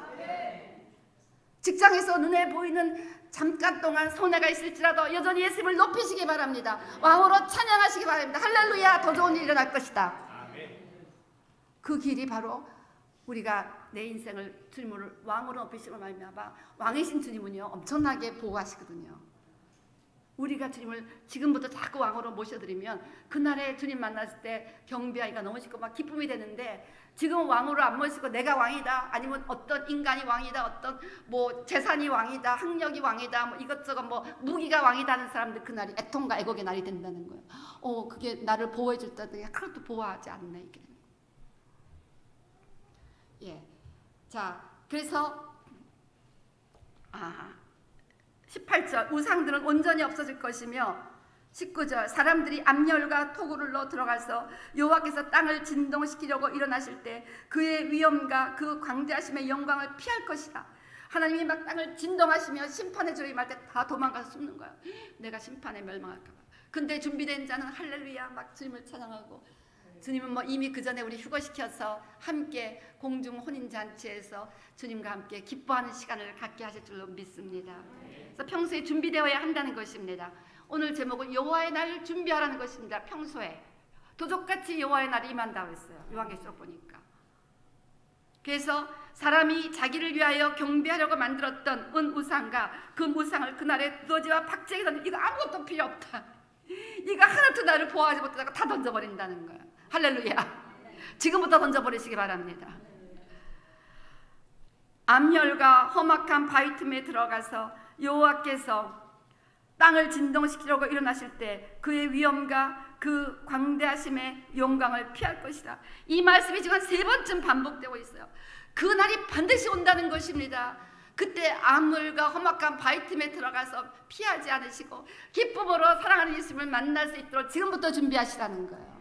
Speaker 1: 직장에서 눈에 보이는 잠깐 동안 손해가 있을지라도 여전히 예수님을 높이시기 바랍니다. 왕으로 찬양하시기 바랍니다. 할렐루야. 더 좋은 일이 일어날 것이다. 그 길이 바로 우리가 내 인생을 주님을 왕으로 높이시고 말미암아 왕이신 주님은요 엄청나게 보호하시거든요. 우리가 주님을 지금부터 자꾸 왕으로 모셔드리면 그날에 주님 만났을 때 경배하기가 너무 쉽고 막 기쁨이 되는데 지금 왕으로 안 모시고 내가 왕이다 아니면 어떤 인간이 왕이다 어떤 뭐 재산이 왕이다 학력이 왕이다 뭐 이것저것 뭐 무기가 왕이다 하는 사람들 그날이 애통과 애곡의 날이 된다는 거예요. 그게 나를 보호해 줄 때도 하나도 보호하지 않네 이게. 예. 자, 그래서 18절 우상들은 온전히 없어질 것이며 19절 사람들이 암열과 토굴로 들어가서 여호와께서 땅을 진동시키려고 일어나실 때 그의 위엄과 그 광대하심의 영광을 피할 것이다. 하나님이 막 땅을 진동하시며 심판의 주를 임할 때 다 도망가서 숨는 거야. 내가 심판에 멸망할까 봐. 근데 준비된 자는 할렐루야 막 주님을 찬양하고 주님은 뭐 이미 그 전에 우리 휴거시켜서 함께 공중 혼인잔치에서 주님과 함께 기뻐하는 시간을 갖게 하실 줄로 믿습니다. 그래서 평소에 준비되어야 한다는 것입니다. 오늘 제목은 여호와의 날을 준비하라는 것입니다. 평소에 도적같이 여호와의 날이 임한다고 했어요. 요한계시록 보니까. 그래서 사람이 자기를 위하여 경배하려고 만들었던 은우상과 그 무상을 그날에 두더지와 박제에 던져 이거 아무것도 필요 없다. 이거 하나도 나를 보호하지 못하다가 다 던져버린다는 거예요. 할렐루야. 지금부터 던져버리시기 바랍니다. 암열과 험악한 바위 틈에 들어가서 여호와께서 땅을 진동시키려고 일어나실 때 그의 위엄과 그 광대하심의 영광을 피할 것이다. 이 말씀이 지금 한 3번쯤 반복되고 있어요. 그 날이 반드시 온다는 것입니다. 그때 암물과 험악한 바위 틈에 들어가서 피하지 않으시고 기쁨으로 사랑하는 예수님을 만날 수 있도록 지금부터 준비하시라는 거예요.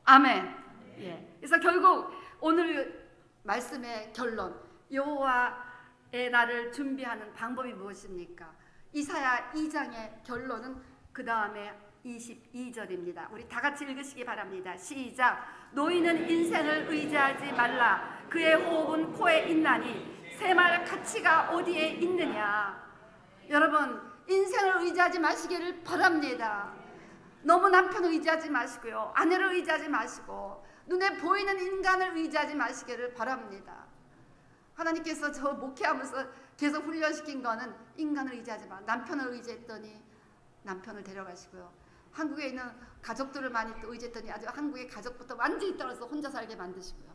Speaker 1: 아멘. 예. 그래서 결국 오늘 말씀의 결론 여호와의 날을 준비하는 방법이 무엇입니까? 이사야 2장의 결론은 그 다음에 22절입니다. 우리 다 같이 읽으시기 바랍니다. 시작. 너희는 인생을 의지하지 말라. 그의 호흡은 코에 있나니 새말 가치가 어디에 있느냐. 여러분 인생을 의지하지 마시기를 바랍니다. 너무 남편을 의지하지 마시고요. 아내를 의지하지 마시고 눈에 보이는 인간을 의지하지 마시기를 바랍니다. 하나님께서 저 목회하면서 계속 훈련시킨 거는 인간을 의지하지 마. 남편을 의지했더니 남편을 데려가시고요. 한국에 있는 가족들을 많이 또 의지했더니 아주 한국의 가족부터 완전히 떨어져서 혼자 살게 만드시고요.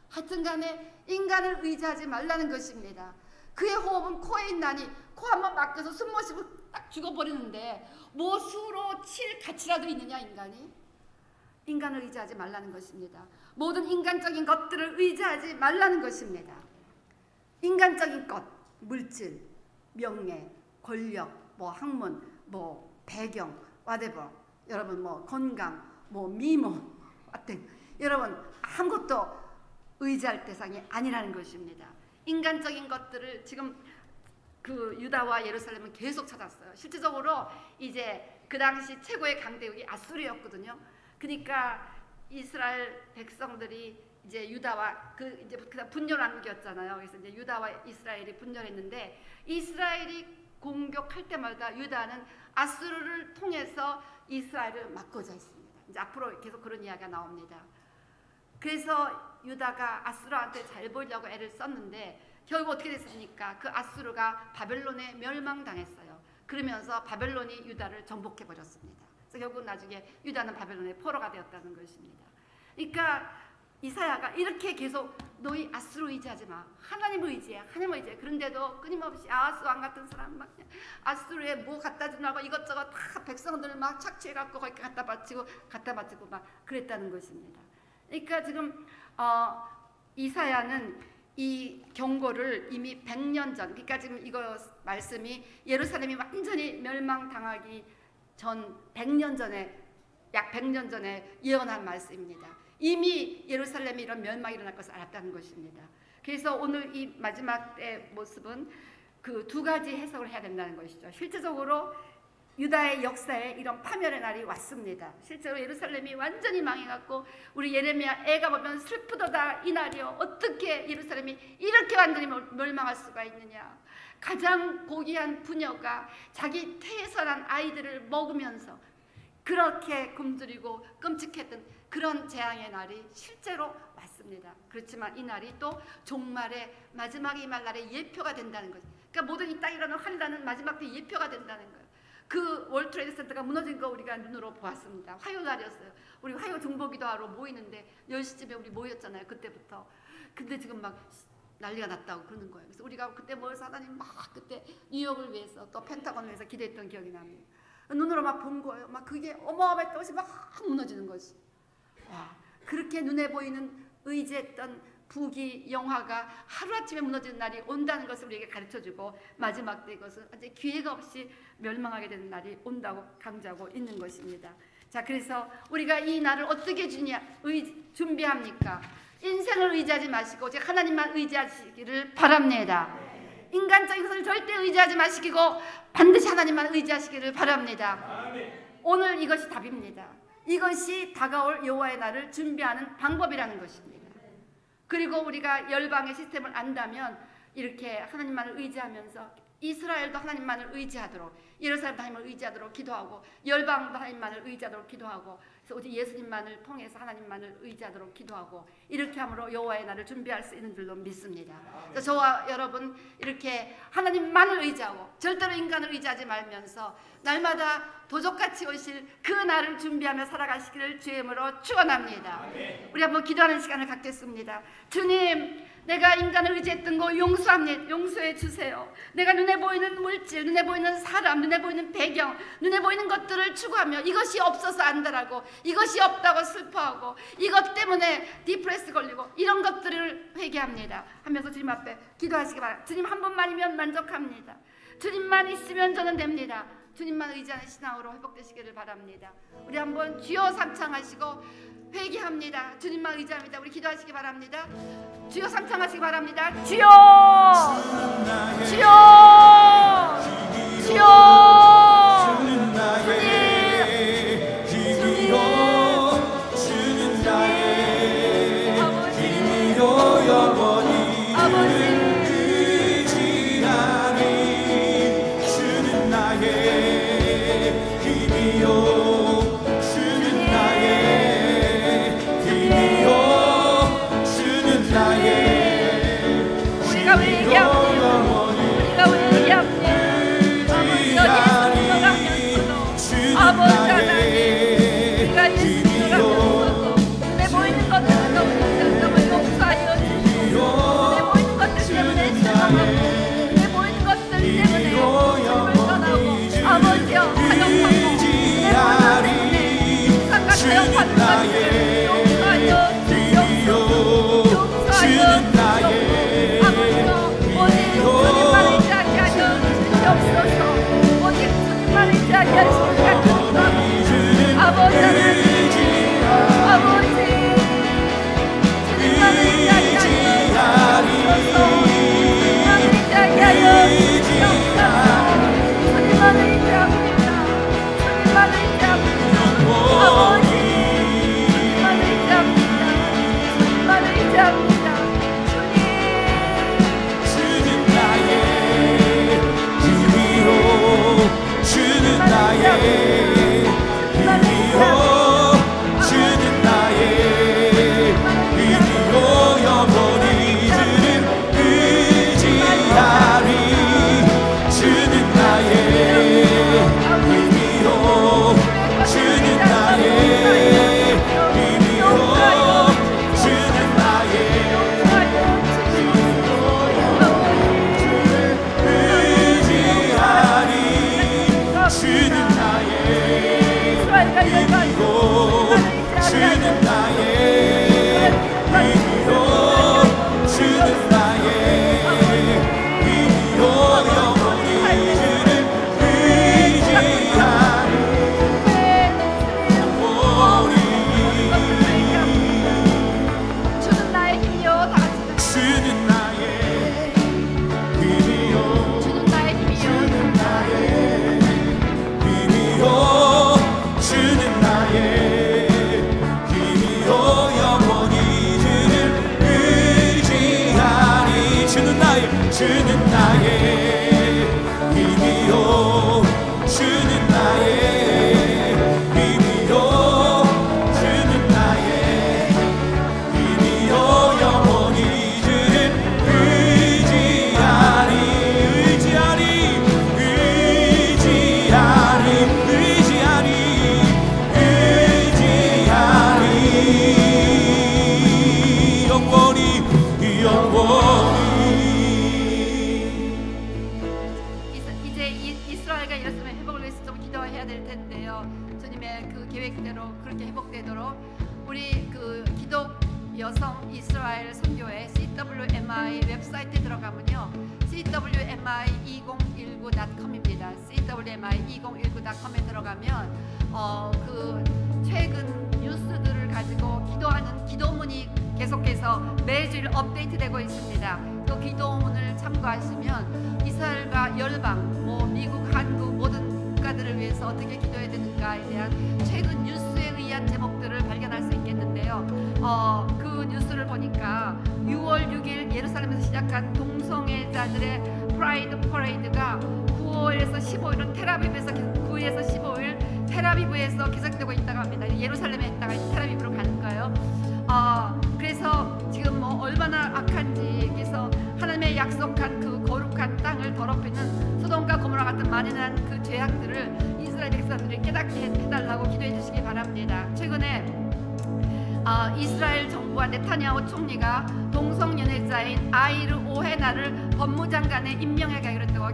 Speaker 1: 하여튼 간에 인간을 의지하지 말라는 것입니다. 그의 호흡은 코에 있나니 코 한번 막혀서 숨 못 쉬고 딱 죽어버리는데 뭐 수로 칠 가치라도 있느냐 인간이? 인간을 의지하지 말라는 것입니다. 모든 인간적인 것들을 의지하지 말라는 것입니다. 인간적인 것, 물질, 명예, 권력, 뭐 학문, 뭐 배경, whatever. 여러분 뭐 건강, 뭐 미모, 하여튼 여러분 아무것도 의지할 대상이 아니라는 것입니다. 인간적인 것들을 지금 그 유다와 예루살렘은 계속 찾았어요. 실질적으로 이제 그 당시 최고의 강대국이 아수르였거든요. 그러니까 이스라엘 백성들이 이제 유다와 이제 그다음 분열왕국이었잖아요. 그래서 이제 유다와 이스라엘이 분열했는데 이스라엘이 공격할 때마다 유다는 아수르를 통해서 이스라엘을 막고자 했습니다. 이제 앞으로 계속 그런 이야기가 나옵니다. 그래서 유다가 아수르한테 잘 보이려고 애를 썼는데 결국 어떻게 됐습니까? 그 아수르가 바벨론에 멸망당했어요. 그러면서 바벨론이 유다를 정복해 버렸습니다. 그래서 결국 나중에 유다는 바벨론의 포로가 되었다는 것입니다. 그러니까 이사야가 이렇게 계속 너희 아수르 의지하지 마. 하나님을 의지해. 하나님을 의지해. 그런데도 끊임없이 아하스 왕 같은 사람 막 아수르에 뭐 갖다 주라고 이것저것 다 백성들 막 착취해갖고 거기 갖다 바치고 막 그랬다는 것입니다. 그러니까 지금 이사야는 이 경고를 이미 100년 전, 그러니까 지금 이거 말씀이 예루살렘이 완전히 멸망당하기 전 100년 전에, 약 100년 전에 예언한 말씀입니다. 이미 예루살렘이 이런 멸망이 일어날 것을 알았다는 것입니다. 그래서 오늘 이 마지막 때의 모습은 그 두 가지 해석을 해야 된다는 것이죠. 실제적으로 유다의 역사에 이런 파멸의 날이 왔습니다. 실제로 예루살렘이 완전히 망해갖고 우리 예레미야 애가 보면 슬프도다 이 날이요. 어떻게 예루살렘이 이렇게 완전히 멸망할 수가 있느냐. 가장 고귀한 부녀가 자기 태어난 아이들을 먹으면서 그렇게 굶주리고 끔찍했던 그런 재앙의 날이 실제로 왔습니다. 그렇지만 이 날이 또 종말의 마지막의 이 날의 예표가 된다는 거죠. 그러니까 모든 이 땅에 일어나는 환란은 마지막 때 예표가 된다는 거예요. 그 월드 트레이드 센터가 무너진 거 우리가 눈으로 보았습니다. 화요일날이었어요. 우리 화요 중보기도하러 모이는데 10시쯤에 우리 모였잖아요. 그때부터. 근데 지금 막 난리가 났다고 그러는 거예요. 그래서 우리가 그때 모여서 하나님 막 그때 뉴욕을 위해서 또 펜타곤을 위해서 기도했던 기억이 납니다. 눈으로 막 본 거예요. 막 그게 어마어마했던 것이 막 무너지는 것이. 와, 그렇게 눈에 보이는 의지했던 부귀 영화가 하루아침에 무너지는 날이 온다는 것을 우리에게 가르쳐주고 마지막 때 이것은 아직 기회가 없이 멸망하게 되는 날이 온다고 강조하고 있는 것입니다. 자, 그래서 우리가 이 날을 어떻게 준비합니까? 인생을 의지하지 마시고 오직 하나님만 의지하시기를 바랍니다. 인간적인 것을 절대 의지하지 마시고 반드시 하나님만 의지하시기를 바랍니다. 오늘 이것이 답입니다. 이것이 다가올 여호와의 날을 준비하는 방법이라는 것입니다. 그리고 우리가 열방의 시스템을 안다면 이렇게 하나님만을 의지하면서 이스라엘도 하나님만을 의지하도록, 예루살렘도 하나님을 의지하도록 기도하고, 열방도 하나님만을 의지하도록 기도하고, 그래서 오직 예수님만을 통해서 하나님만을 의지하도록 기도하고, 이렇게 함으로 여호와의 날을 준비할 수 있는 줄로 믿습니다. 그래서 저와 여러분 이렇게 하나님만을 의지하고 절대로 인간을 의지하지 말면서 날마다 도적같이 오실 그 날을 준비하며 살아가시기를 주의 이름으로 축원합니다. 우리 한번 기도하는 시간을 갖겠습니다. 주님, 내가 인간을 의지했던 거 용서해 주세요. 내가 눈에 보이는 물질, 눈에 보이는 사람, 눈에 보이는 배경, 눈에 보이는 것들을 추구하며 이것이 없어서 안달하고 이것이 없다고 슬퍼하고 이것 때문에 디프레스 걸리고 이런 것들을 회개합니다 하면서 주님 앞에 기도하시기 바랍니다. 주님 한 분만이면 만족합니다. 주님만 있으면 저는 됩니다. 주님만 의지하는 신앙으로 회복되시기를 바랍니다. 우리 한번 주여 삼창하시고 회개합니다. 주님만 의지합니다. 우리 기도하시기 바랍니다. 주여 삼창하시기 바랍니다. 주여, 주여, 주여, 주님, 주님, 나의 힘이요 영원히 의지하리. 주는 나의 힘이요 주는 나의 힘이요 주님의 그 계획대로 그렇게 회복되도록 우리 그 기독 여성 이스라엘 선교회 CWMI 웹사이트에 들어가면요, CWMI2019.com입니다. CWMI2019.com에 들어가면 그 최근 뉴스들을 가지고 기도하는 기도문이 계속해서 매주일 업데이트되고 있습니다. 그 기도문을 참고하시면 이스라엘과 열방, 미국, 한국 모든 국가들을 위해서 어떻게 기도해야 되는가에 대한 최근 뉴스에 의한 제목들을 발견할 수 있겠는데요. 그 뉴스를 보니까 6월 6일 예루살렘에서 시작한 동성애자들의 프라이드 퍼레이드가 9월에서 15일은 테라비브에서 9일에서 15일 테라비브에서 계속되고 있다고 합니다. 예루살렘에 있다가 테라비브로 가는 거예요. 그래서 지금 얼마나 악한지, 그래서 하나님의 약속한 그 거룩한 땅을 더럽히는 소돔과 고모라 같은 만연한 그 죄악들을 이스라엘 백성들이 깨닫게 해달라고 기도해 주시기 바랍니다. 최근에 이스라엘 정부와 네타냐후 총리가 동성연애자인 아이르 오헤나를 법무장관에 임명하기로 했다고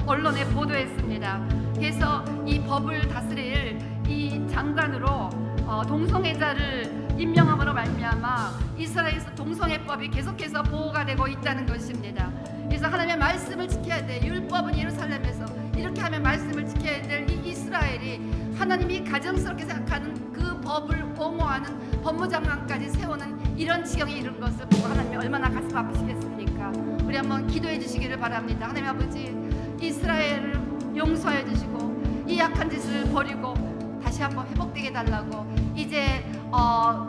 Speaker 1: 언론에 보도했습니다. 그래서 이 법을 다스릴 이 장관으로 동성애자를 임명함으로 말미암아 이스라엘에서 동성애법이 계속해서 보호가 되고 있다는 것입니다. 그래서 하나님의 말씀을 지켜야 돼. 율법은 예루살렘에서 이렇게 하면 말씀을 지켜야 될 이 이스라엘이 하나님이 가정스럽게 생각하는 그 법을 옹호하는 법무장관까지 세우는 이런 지경에 이른 것을 보고 하나님이 얼마나 가슴 아프시겠습니까? 우리 한번 기도해 주시기를 바랍니다. 하나님 아버지, 이스라엘을 용서해 주시고 이 약한 짓을 버리고 다시 한번 회복되게 해달라고. 이제 9월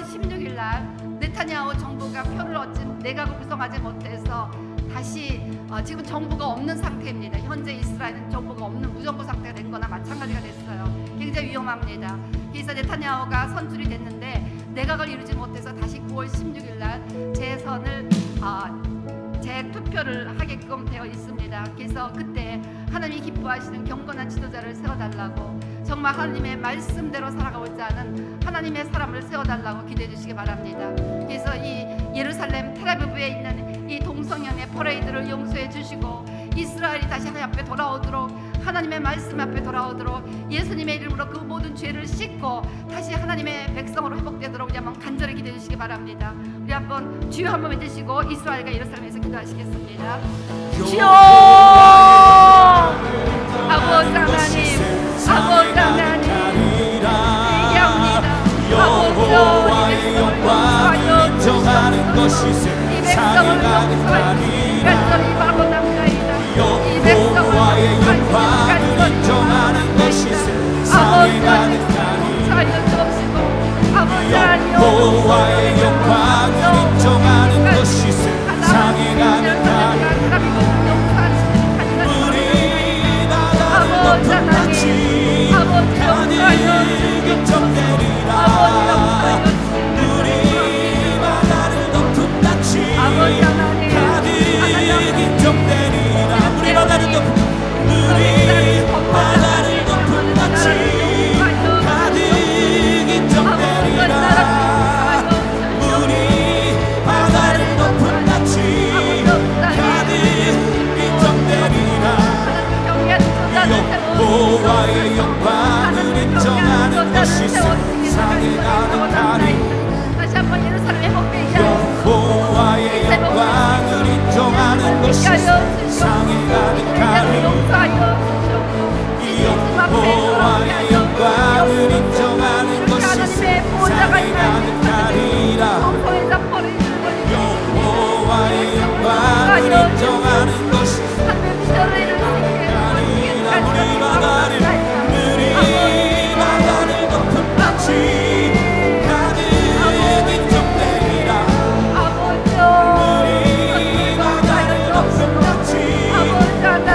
Speaker 1: 16일 날 네타냐후 정부가 표를 얻지 내각을 구성하지 못해서 다시 지금 정부가 없는 상태입니다. 현재 이스라엘은 정부가 없는 무정부 상태가 된 거나 마찬가지가 됐어요. 굉장히 위험합니다. 그래서 네타냐후가 선출이 됐는데 내각을 이루지 못해서 다시 9월 16일 날 재투표를 하게끔 되어 있습니다. 그래서 그때 하나님이 기뻐하시는 경건한 지도자를 세워달라고, 정말 하나님의 말씀대로 살아가고자 하는 하나님의 사람을 세워달라고 기도해 주시기 바랍니다. 그래서 이 예루살렘 테라비브에 있는 이 동성연애 퍼레이드를 용서해 주시고 이스라엘이 다시 하나님 앞에 돌아오도록, 하나님의 말씀 앞에 돌아오도록, 예수님의 이름으로 그 모든 죄를 씻고 다시 하나님의 백성으로 회복되도록 우리 한번 간절히 기도해 주시기 바랍니다. 우리 한번 주여 한번 외치시고 이스라엘과 예루살렘에서 기도하시겠습니다. 주여! 아버지 하나님, 아버지 하나님, 얘기합니다.
Speaker 2: 여호와의 영광을 인정하는 것이 세상에 가는 날이라. 여호와의 영광을 인정하는 것이 세상에 가는 날이라. 여호와의 영광을 인정하는 것이 세상에 가는 날이라. 우리 바다를 덮은 낯이 가득 인정되리라. 우리 바다를 덮은 낯이 가득 인정되리라. 우리 바다를 덮은 낯이 가득 인정되리라. 우리 바다를 덮은 낯이 가득 인정되리라. 여호와의 영광을 인정하는 것이 세상에 가득 하리. 여호와의 영광을 인정하는 것이 세상에 가득하리. 여호와의 영광을 인정하는 것이 세상에 가득하리라. 여호와의 영광을 인정하는 것이 우리 바다를 덮은 낯이 가득 인정되리라. 우리 바다를 덮은 낯이 가득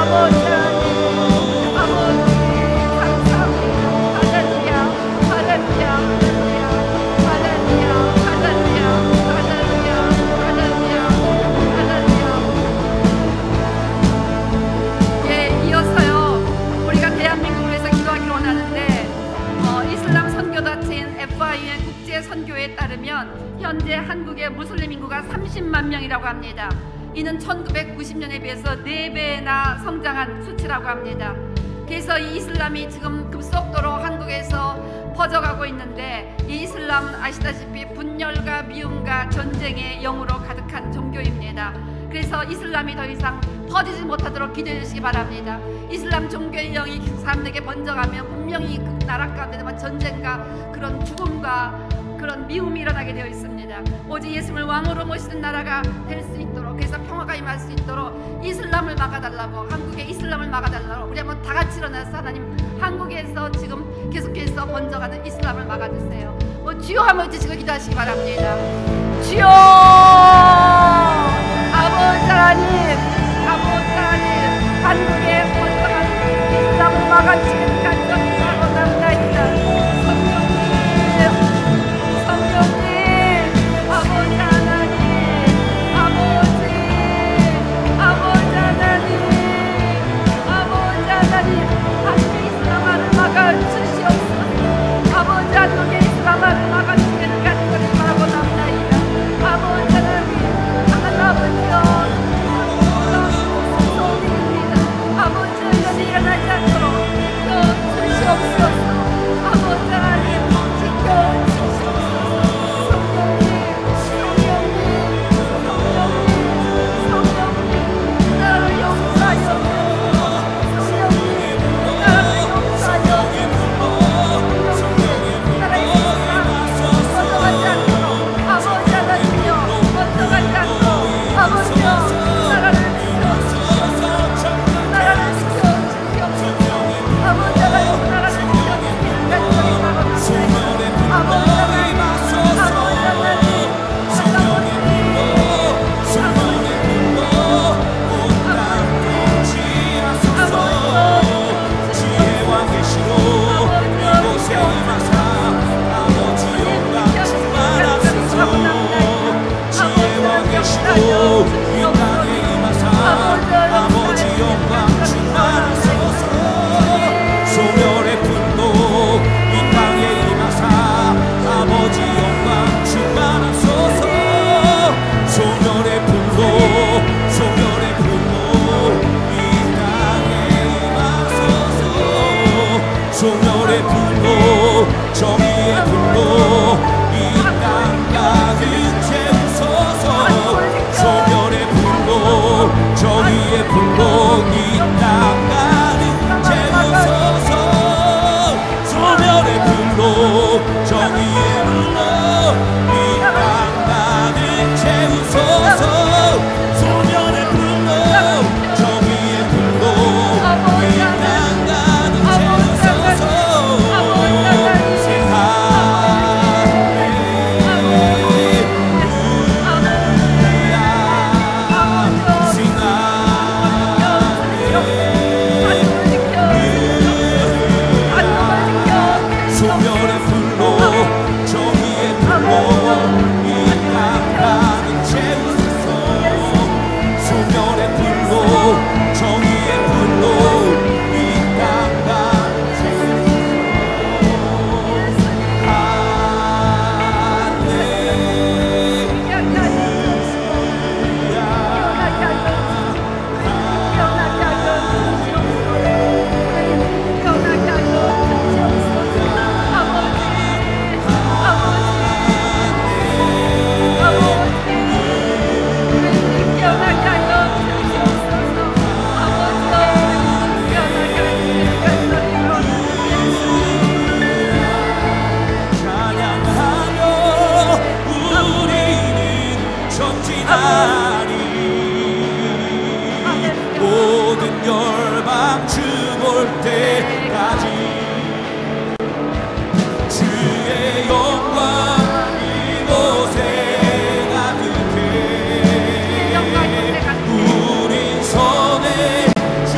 Speaker 1: 아버지 하나님, 아버지 감사합니다. 할렐루야, 할렐루야, 할렐루야, 할렐루야, 할렐루야, 할렐루야, 할렐루야, 할렐루야. 예, 이어서요 우리가 대한민국을 위해서 기도하기를 원하는데 이슬람 선교단체인 FIN 국제 선교에 따르면 현재 한국의 무슬림 인구가 30만 명이라고 합니다. 이는 1990년에 비해서 4배나 성장한 수치라고 합니다. 그래서 이 이슬람이 지금 급속도로 한국에서 퍼져가고 있는데, 이 이슬람은 아시다시피 분열과 미움과 전쟁의 영으로 가득한 종교입니다. 그래서 이슬람이 더 이상 퍼지지 못하도록 기도해 주시기 바랍니다. 이슬람 종교의 영이 사람들에게 번져가면 분명히 그 나라 가운데 전쟁과 그런 죽음과 그런 미움이 일어나게 되어 있습니다. 오직 예수님을 왕으로 모시는 나라가 될 수 있도록, 그래서 평화가 임할 수 있도록 이슬람을 막아달라고, 한국의 이슬람을 막아달라고 우리 한번 다 같이 일어나서 하나님, 한국에서 지금 계속해서 번져가는 이슬람을 막아주세요. 주여 한번 지금 기도하시기 바랍니다. 주여, 아버지 하나님, 아버지 하나님, 한국에 번져가는 이슬람을 막아주시는 간절히 바라옵나이다. 아버지 한국의 이슬람을 막아주시기를 간절히 바라옵나이다. 아버지 하나님, 하나님 아버지여, 소원입니다. 아버지 이것이 일어나지 않도록 주시옵소서. 아버지 하나님, 지켜주시옵소서. 성령님, 나를 용서하여
Speaker 2: 소멸의 불로, 정의의 불로 이 땅 가득 채우소서. 소멸의 불로, 정의의 불로 이 땅 가득 채우소서. 소멸의 불로, 정의의 불로 이 땅 가득 채우소서. 소멸의 불로, 정의의 불로 이 땅 가득 채우소서. 모든 열방 주 볼 때까지 주의 영광 이곳에 가득해. 우린 손에 주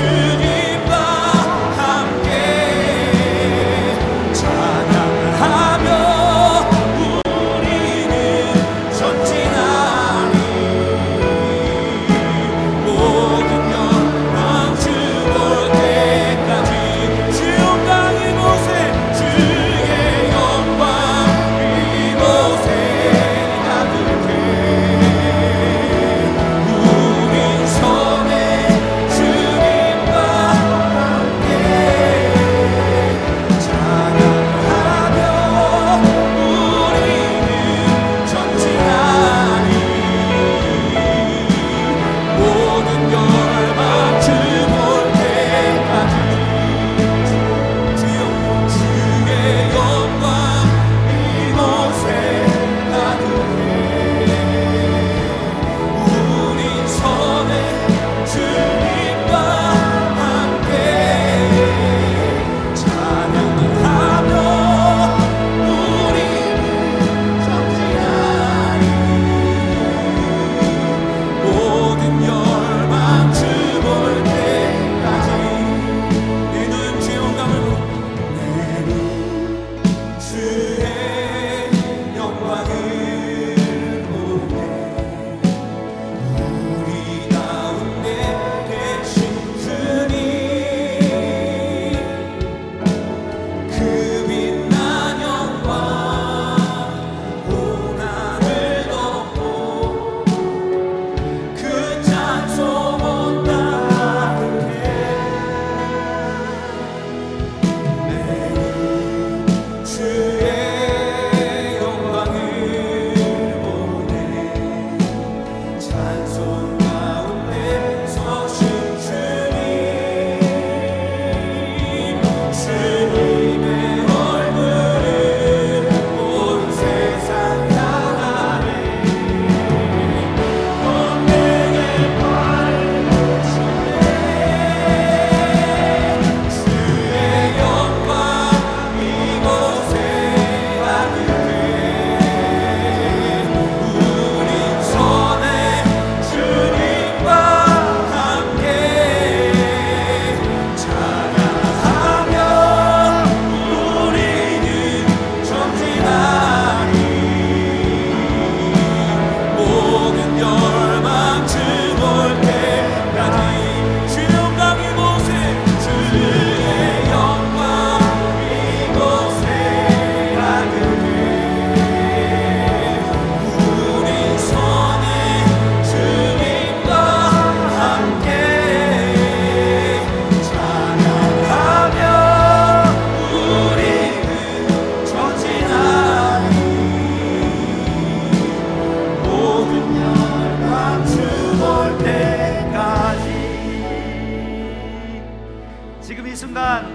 Speaker 3: 지금 이 순간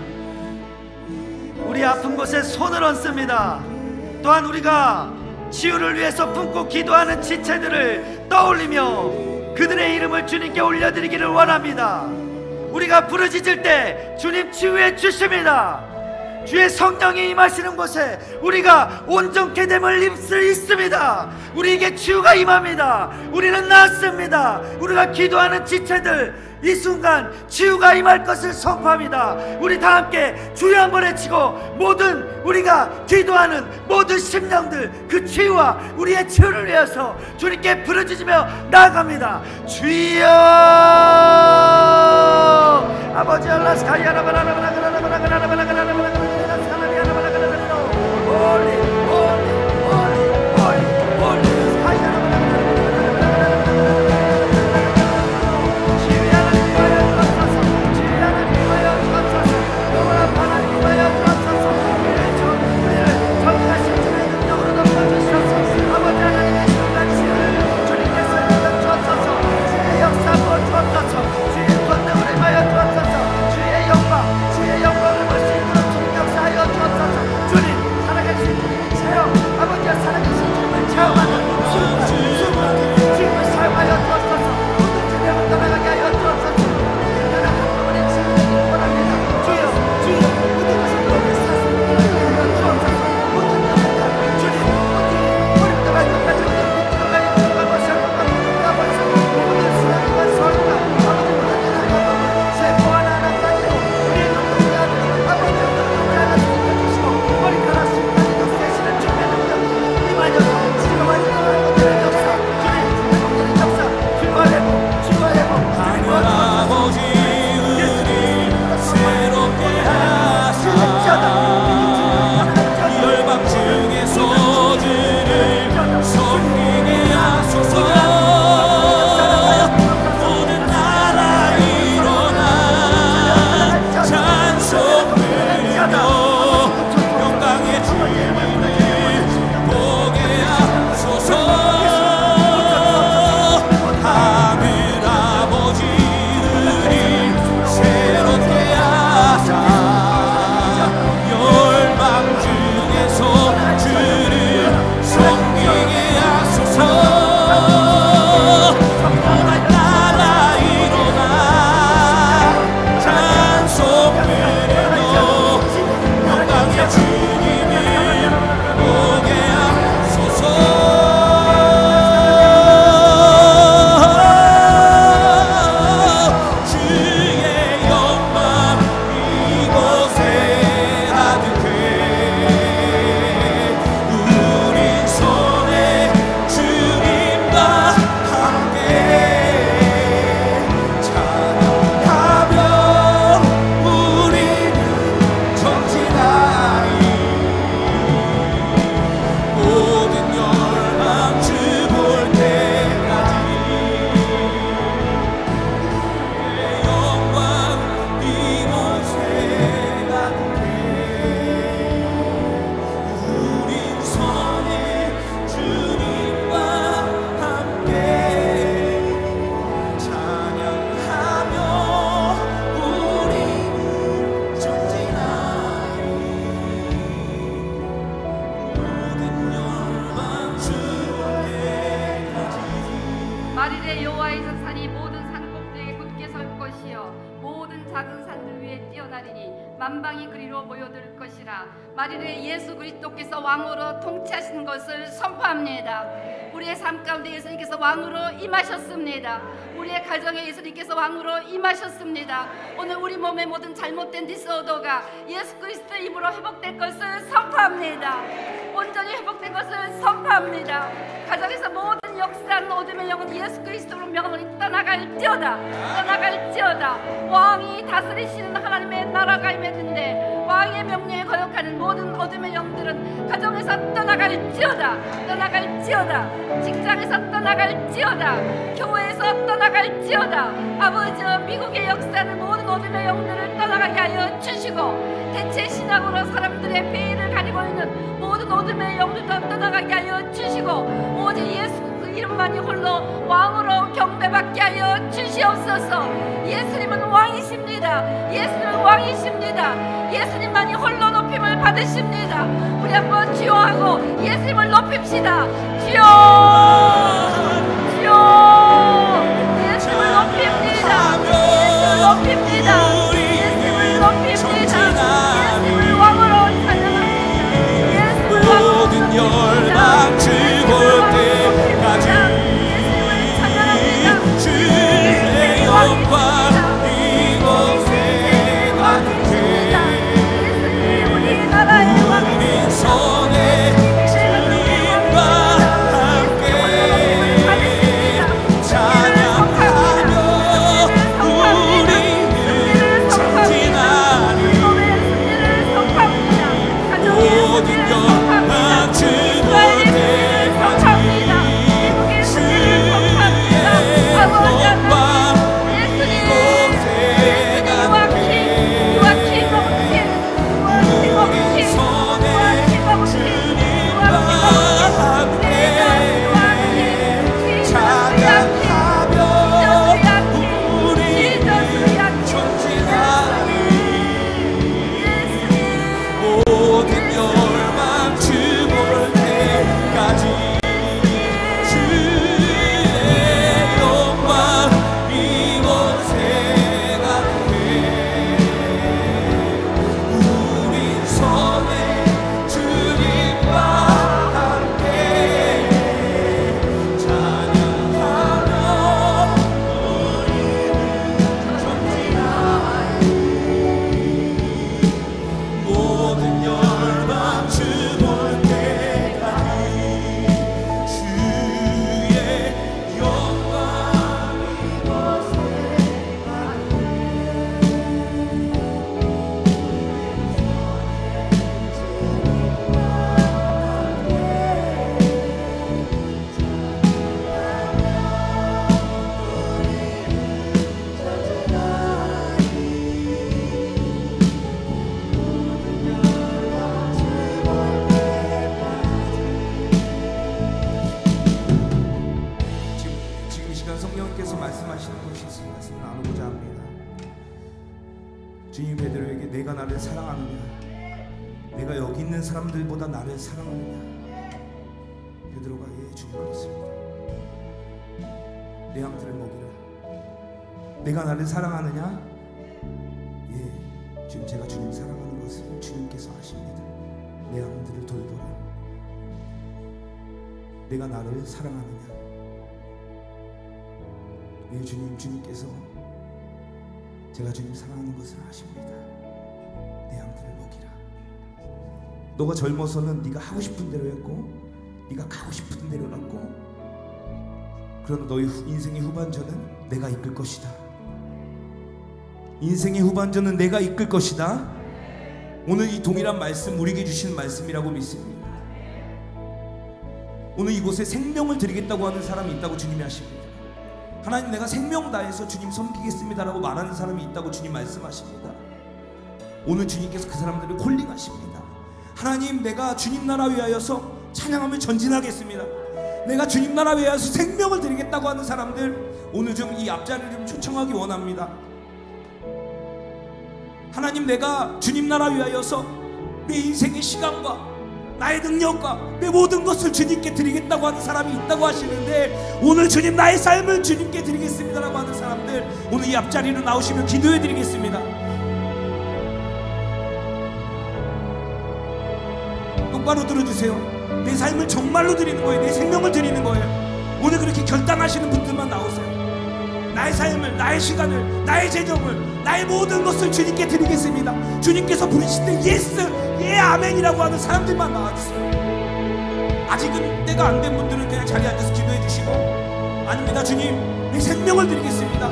Speaker 3: 우리 아픈 곳에 손을 얹습니다. 또한 우리가 치유를 위해서 품고 기도하는 지체들을 떠올리며 그들의 이름을 주님께 올려드리기를 원합니다. 우리가 부르짖을 때 주님 치유해 주십니다. 주의 성령이 임하시는 곳에 우리가 온전케 됨을 있습니다. 우리에게 치유가 임합니다. 우리는 낫습니다. 우리가 기도하는 지체들 이 순간 치유가 임할 것을 선포합니다. 우리 다 함께 주여 한번 외치고 모든 우리가 기도하는 모든 심령들 그 치유와 우리의 치유를 위해서 주님께 부르짖으며 나아갑니다. 주여 아버지
Speaker 1: 만일에 여호와의 산이 모든 산 꼭대기에 굳게 설 것이요 모든 작은 산들 위에 뛰어나리니 만방이 그리로 모여들 것이라. 만일에 예수 그리스도께서 왕으로 통치하시는 것을 선포합니다. 우리의 삶 가운데 예수님께서 왕으로 임하셨습니다. 우리의 가정에 예수님께서 왕으로 임하셨습니다. 오늘 우리 몸의 모든 잘못된 디스오더가 예수 그리스도의 힘으로 회복될 것을 선포합니다. 온전히 회복된 것을 선포합니다. 가정에서 모든 역사는 어둠의 영은 예수 그리스도로 명령이 떠나갈지어다. 떠나갈지어다. 왕이 다스리시는 하나님의 나라가 임했는데 왕의 명령에 거역하는 모든 어둠의 영들은 가정에서 떠나갈지어다. 떠나갈지어다. 직장에서 떠나갈지어다. 교회에서 떠나갈지어다. 아버지, 미국의 역사는 모든 어둠의 영들을 떠나가게 하여 주시고 대체 신앙으로 사람들의 배를 가리고 있는 모든 어둠의 영들도 떠나가게 하여 주시고 오직 예수 그 이름만이 홀로 왕으로 경배받게 하여 주시옵소서. 예수님은 왕이십니다. 예수님은 왕이십니다. 예수님만이 홀로 높임을 받으십니다. 우리 한번 기호하고 예수님을 높입시다. 주여, 주여, 예수님을 높입니다. 예수님을 높입니다. 예수님을 높입니다. 예수님을 왕으로 찬양합니다. 예수님을 왕으로
Speaker 2: 모든 열망 죽을 때까지
Speaker 1: 예수님을 찬양합니다.
Speaker 2: 주의 영광 이곳에 가득해
Speaker 1: 우리 나라의 왕
Speaker 2: 우리 손에 주님과 함께 찬양하며 우리는 전진하리 모든 영광 죽을 때까지 주의 영광 이곳에 가득해 우리 손에 주님과 함께 찬양하며 우리는 전진하리 모든 열망 죽을 때까지 주의 영광 이곳에 가득해 우리 손에 주님과 함께 찬양하며 우리는 전진하리 모든 열망 죽을 때까지 주의 영광 이곳에 지금 이 시간 성령님께서 말씀하시는 것이 있습니다. 말씀을 나누고자 합니다. 주님 베드로에게 내가 나를 사랑하느냐, 내가 여기 있는 사람들보다 나를 사랑하느냐. 베드로가 예 주님 그렇습니다. 내 양들을 먹이라. 내가 나를 사랑하느냐? 예, 지금 제가 주님 사랑하는 것을 주님께서 아십니다. 내 양들을 돌보라. 내가 나를 사랑하느냐? 예, 주님께서 제가 주님 사랑하는 것을 아십니다. 내 양들을 먹이라. 너가 젊어서는 네가 하고 싶은 대로 했고 네가 가고 싶은 대로 갔고, 그러나 너의 인생의 후반전은 내가 이끌 것이다. 인생의 후반전은 내가 이끌 것이다. 오늘 이 동일한 말씀 우리에게 주신 말씀이라고 믿습니다. 오늘 이곳에 생명을 드리겠다고 하는 사람이 있다고 주님이 하십니다. 하나님 내가 생명 다해서 주님 섬기겠습니다라고 말하는 사람이 있다고 주님 말씀하십니다. 오늘 주님께서 그 사람들을 콜링하십니다. 하나님 내가 주님 나라 위하여서 찬양하며 전진하겠습니다. 내가 주님 나라 위하여서 생명을 드리겠다고 하는 사람들 오늘 좀 이 앞자리를 좀 초청하기 원합니다. 하나님 내가 주님 나라 위하여서 내 인생의 시간과 나의 능력과 내 모든 것을 주님께 드리겠다고 하는 사람이 있다고 하시는데, 오늘 주님 나의 삶을 주님께 드리겠습니다라고 하는 사람들 오늘 이 앞자리로 나오시면 기도해 드리겠습니다. 똑바로 들어주세요. 내 삶을 정말로 드리는 거예요. 내 생명을 드리는 거예요. 오늘 그렇게 결단하시는 분들만 나오세요. 나의 삶을, 나의 시간을, 나의 재정을, 나의 모든 것을 주님께 드리겠습니다. 주님께서 부르실 때 예스, 예, 아멘이라고 하는 사람들만 나와주세요. 아직은 때가 안 된 분들은 그냥 자리에 앉아서 기도해 주시고, 아닙니다 주님 내 생명을 드리겠습니다.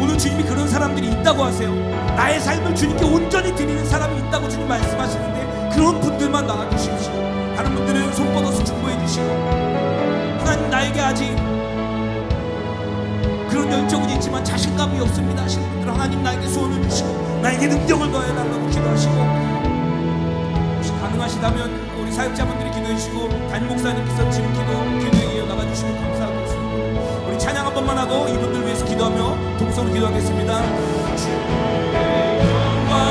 Speaker 2: 오늘 주님이 그런 사람들이 있다고 하세요. 나의 삶을 주님께 온전히 드리는 사람이 있다고 주님 말씀하시는데 그런 분들만 나와주십시오. 다른 분들은 손 뻗어서 중보해 주시고, 하나님 나에게 아직 그런 열정은 있지만 자신감이 없습니다 하시는 분들 하나님 나에게 소원을 주시고 나에게 능력을 더해달라고 기도하시고, 혹시 가능하시다면 우리 사역자분들이 기도해 주시고 담임 목사님께서 지금 기도에 이어나가 주시면 감사하겠습니다. 우리 찬양 한 번만 하고 이분들 위해서 기도하며 동서로 기도하겠습니다. 주의 영광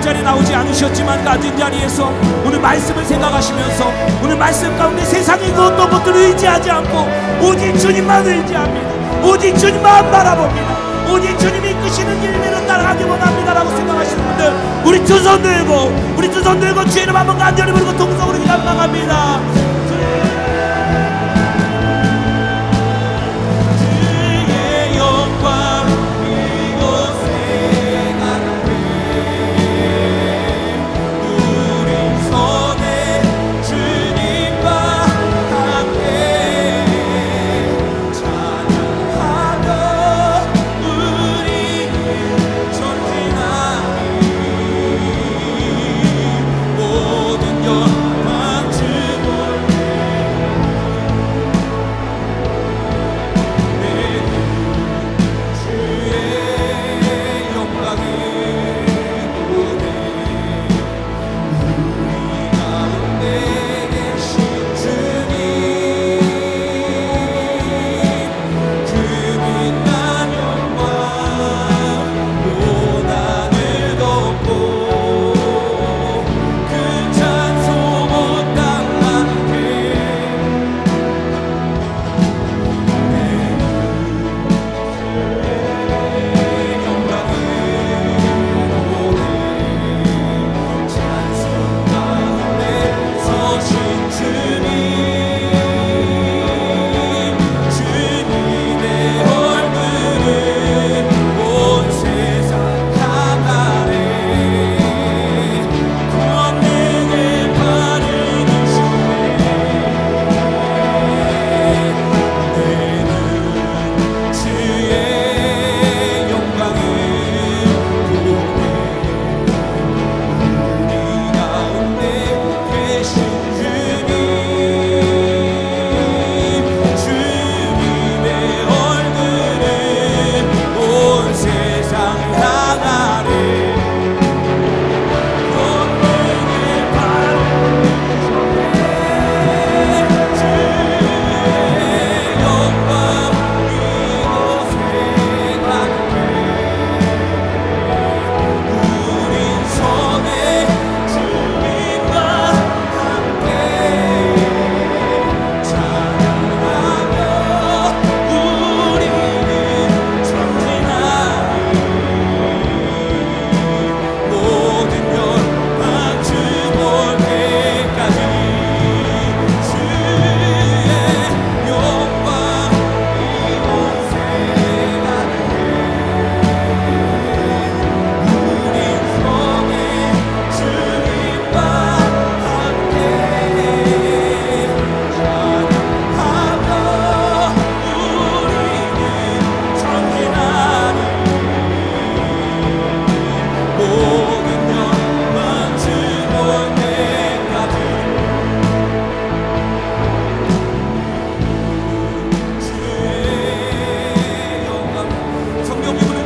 Speaker 2: 자리에 나오지 않으셨지만 같은 자리에서 오늘 말씀을 생각하시면서 오늘 말씀 가운데 세상의 그 어떤 것들을 의지하지 않고 오직 주님만 의지합니다. 오직 주님만 바라봅니다. 오직 주님이 이끄시는 길대로 따라가기 원합니다라고 생각하시는 분들, 우리 두 손 들고 주의 이름 한번 간절히 부르고 동성으로 기도합니다. 주의 영광 이곳에 가득해 우리 손에 주님과 함께 찬양하며 우리는 전진하리 모든 영광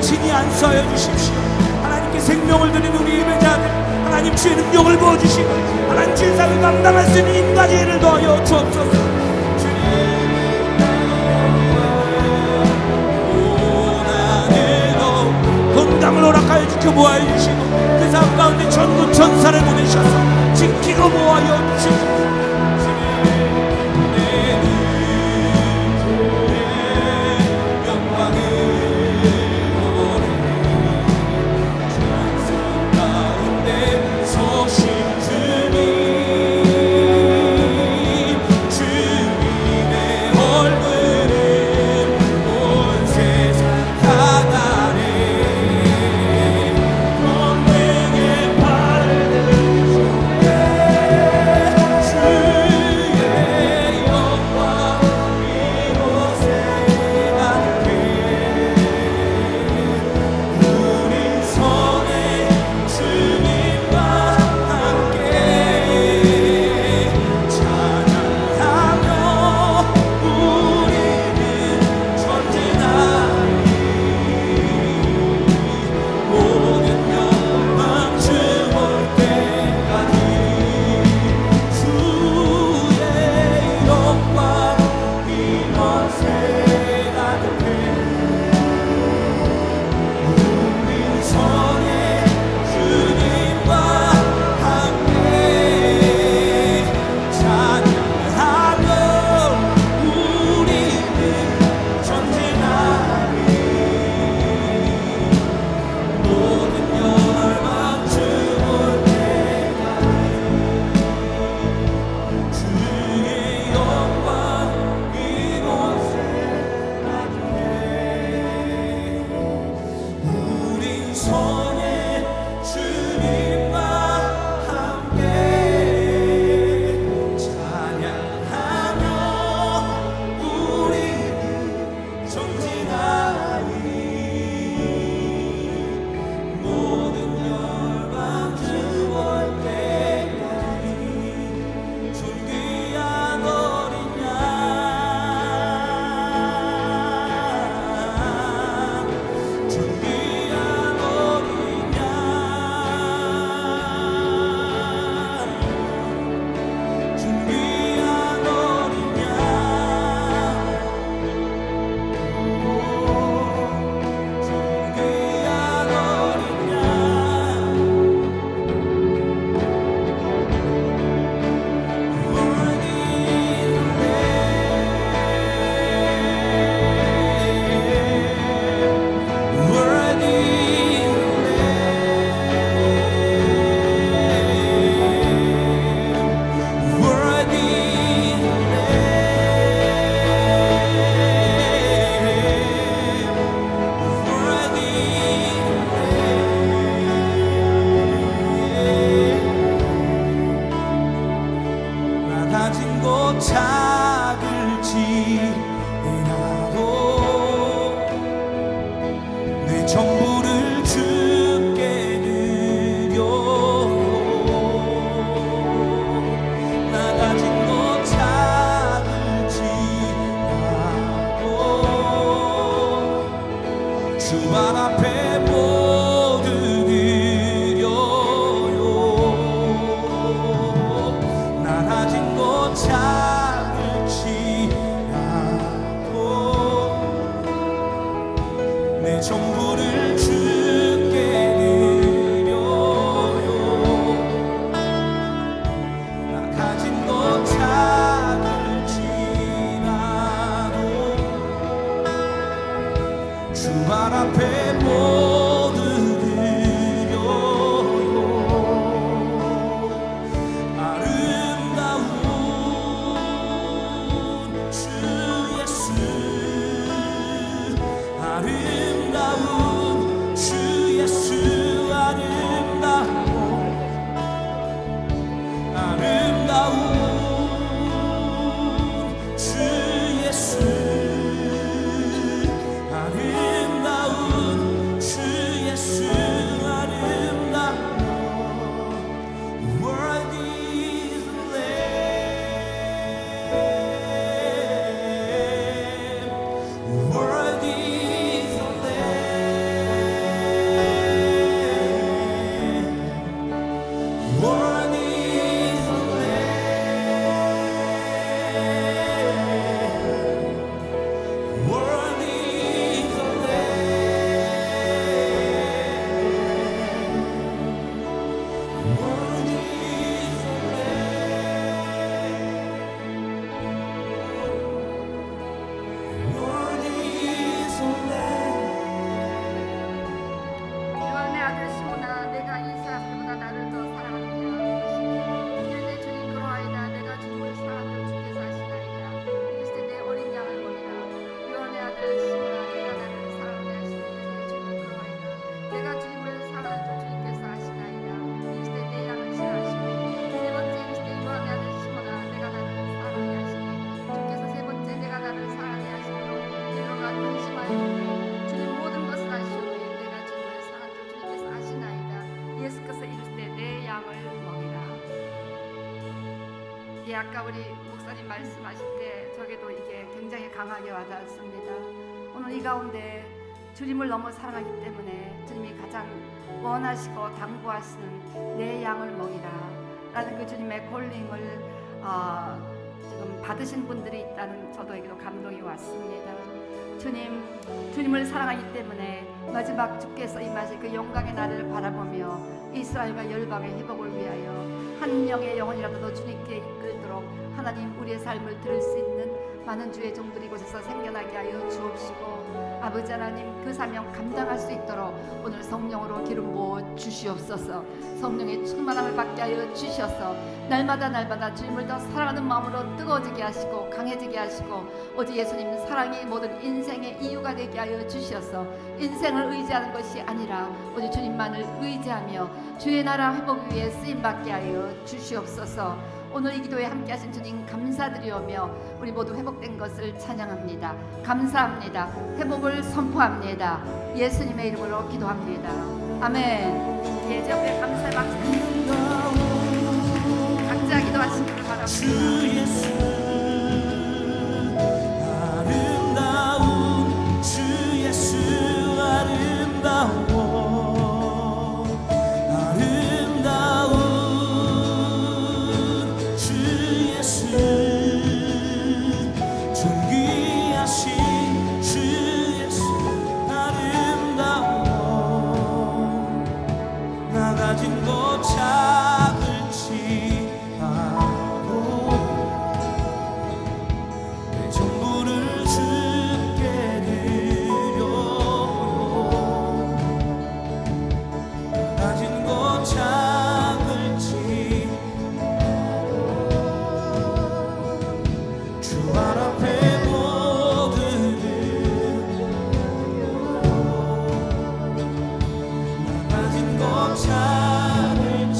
Speaker 2: 주님께 안수하여 주십시오. 하나님께 생명을 드리는 우리 예배자들, 하나님 주의 능력을 부어주시고 하나님 주의 삶을 감당할 수 있는 힘과 지혜를 더하여 주옵소서. 건강을 허락하여 지켜보아 주시고 그 삶 가운데 전군 전사를 보내셔서 지키고 보아여 주시고
Speaker 4: 주의
Speaker 2: 성에 주님과 함께 찬양하며 우리 전진하리. 모든 열방 주올 때까지 존귀한 어린 양, 존귀한 어린 양, 존귀한 어린 양, 존귀한 어린 양. 낮아진 곳 작을지라도 내 전부를 주께 드려요. 낮아진 곳 작을지라도 주 발 앞에 모두 드려요. 낮아진 곳 작을지라도 내 전부를 주께 드려요. 낮아진 곳 작을지라도 주 발 앞에 모두 드려요. 아름다운 주 예수, 아름다운 주 예수, 아름다운 주 예수, 아름다운 주 예수, 아름다운. Worthy is the Lamb, worthy is the Lamb, worthy is the Lamb, worthy is the Lamb, worthy is the Lamb, worthy is the Lamb.
Speaker 1: 요한의 아들 시몬아, 내가 이 사람들보다 나를 더 사랑하느냐? 이르되 주님 그러하이다. 내가 주님을 사랑하는 주께서 하시나이다. 이르시되 내 어린 양을 먹이라. 요한의 아들 시몬아, 내가 나를 사랑하느냐 하시니 이르되 주님 그러하이다. 내가 주님을 사랑하는 주님께서 하시나이다. 이르시되 내 양을 싫어하시고 세 번째 이르시되 요한의 아들 시몬아, 내가 나를 사랑하느냐 하시니 주께서 세 번째 내가 나를 사랑하느냐 하시므로 베드로가 근심하였는데 주님 모든 것을 아시오니 내가 주님을 사랑하는 주님께서 아시나이다. 예수께서 이르시되 내 양을 먹이라. 예, 아까 우리 목사님 말씀하실 때 저에게도 이게 굉장히 강하게 와닿았습니다. 오늘 이 가운데 주님을 너무 사랑하기 때문에 주님이 가장 원하시고 당부하시는 내 양을 먹이라 라는 그 주님의 콜링을 지금 받으신 분들이 있다는 저도에게도 감동이 왔습니다. 주님을 사랑하기 때문에 마지막 주께서 임하실 그 영광의 날을 바라보며 이스라엘과 열방의 회복을 위하여 한 명의 영혼이라도 더 주님께 이끌도록 하나님 우리의 삶을 들을 수 있는 많은 주의 종들이 이곳에서 생겨나게 하여 주옵시고 아버지 하나님 그 사명 감당할 수 있도록 오늘 성령으로 기름 부어 주시옵소서. 성령의 충만함을 받게 하여 주셔서 날마다 주님을 더 사랑하는 마음으로 뜨거워지게 하시고 강해지게 하시고 오직 예수님 사랑이 모든 인생의 이유가 되게 하여 주셔서 인생을 의지하는 것이 아니라 오직 주님만을 의지하며 주의 나라 회복 위에 쓰임받게 하여 주시옵소서. 오늘 이 기도에 함께 하신 주님 감사드리오며 우리 모두 회복된 것을 찬양합니다. 감사합니다. 회복을 선포합니다. 예수님의 이름으로 기도합니다. 아멘. 예, 옆에 감사의 박수 각자 기도하시기를 바랍니다.
Speaker 2: 주 예수 아름다운 주 예수 아름다워 아름다운 주 예수 존귀하신 주 예수 아름다워 나 가진 것 작을지 내 전부를 주께 드려요 가진 것 작을지 주 발 앞에 모든 나 가진 것 작을지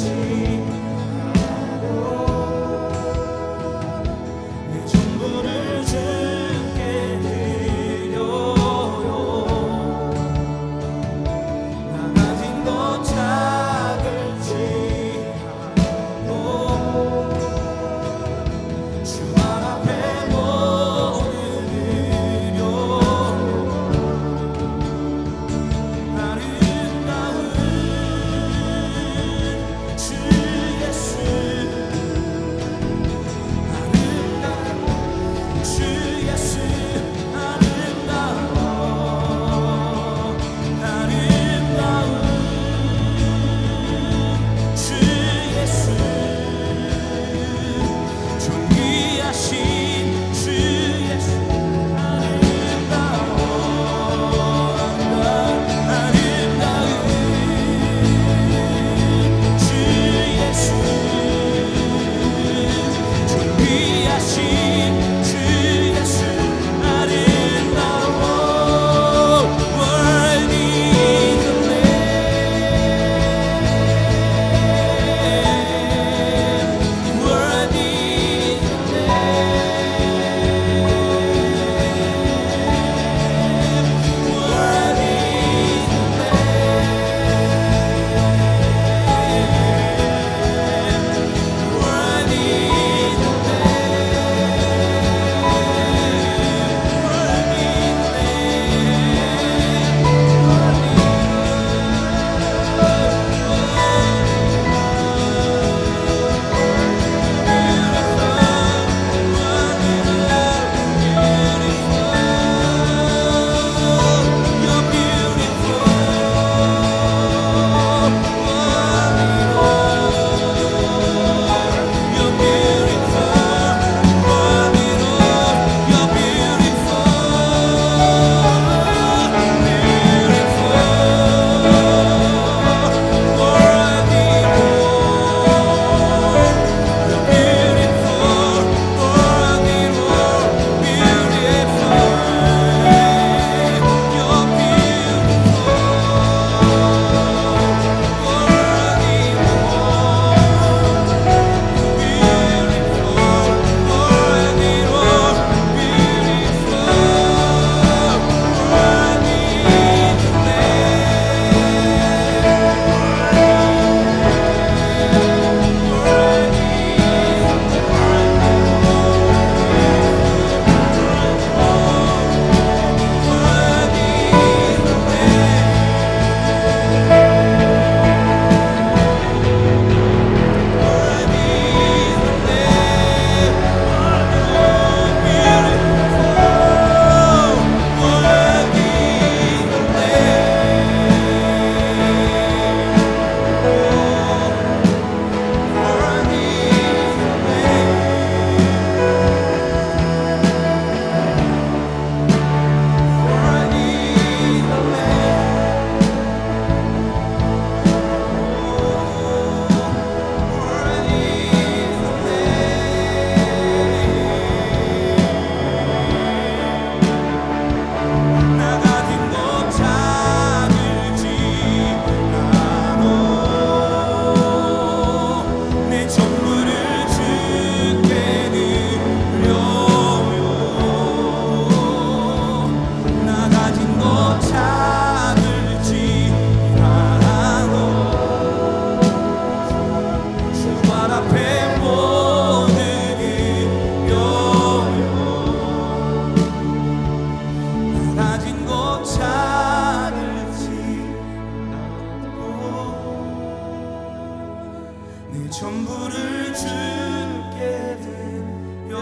Speaker 2: 그 전부를 주께 드려요.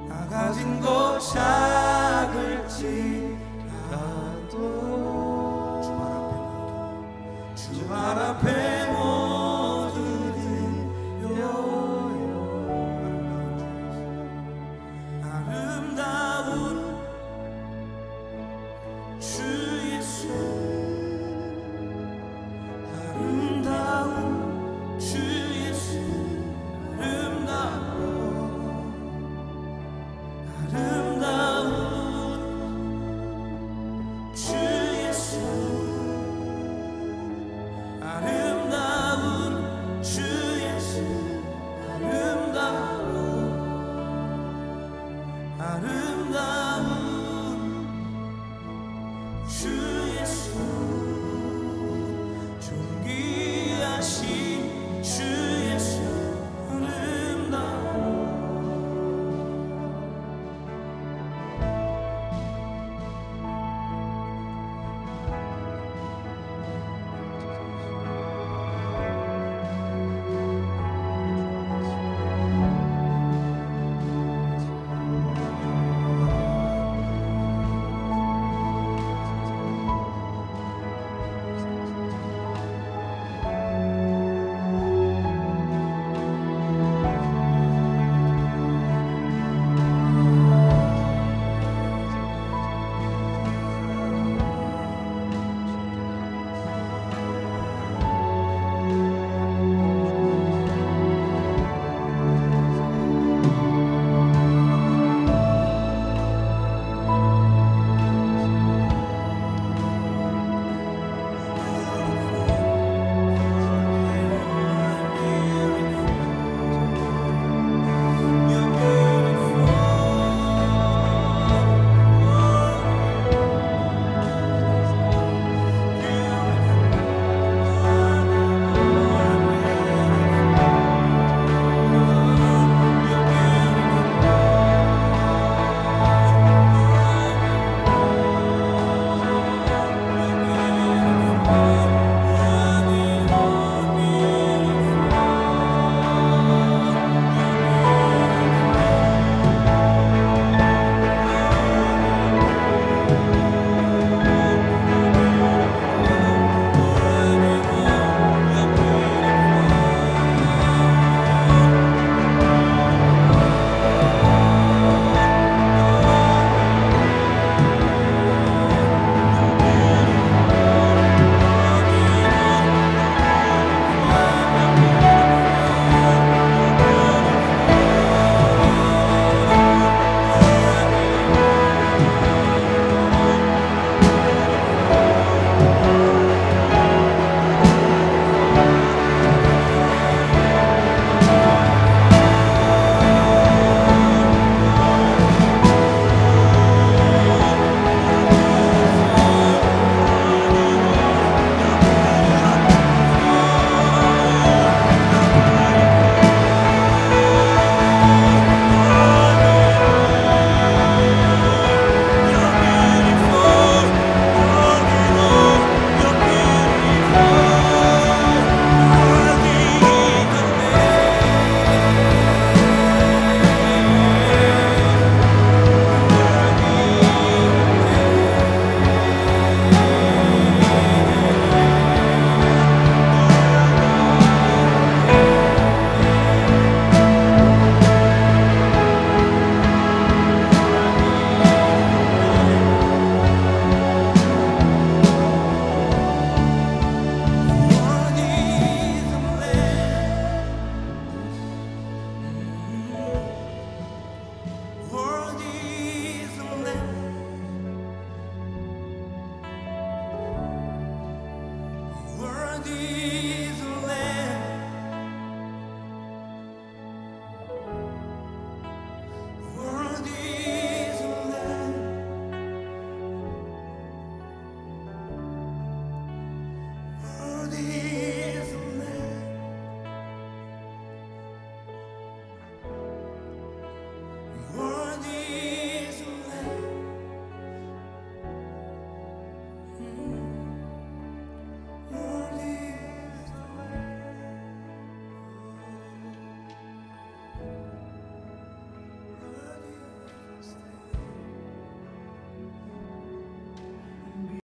Speaker 2: 나 가진 것 작을지라도 주 발 앞에 모두 드려요. 아름다운 주 예수, 아름다운 주 예수, 아름다운 주 예수, 아름다운 주 예수, 아름다운 주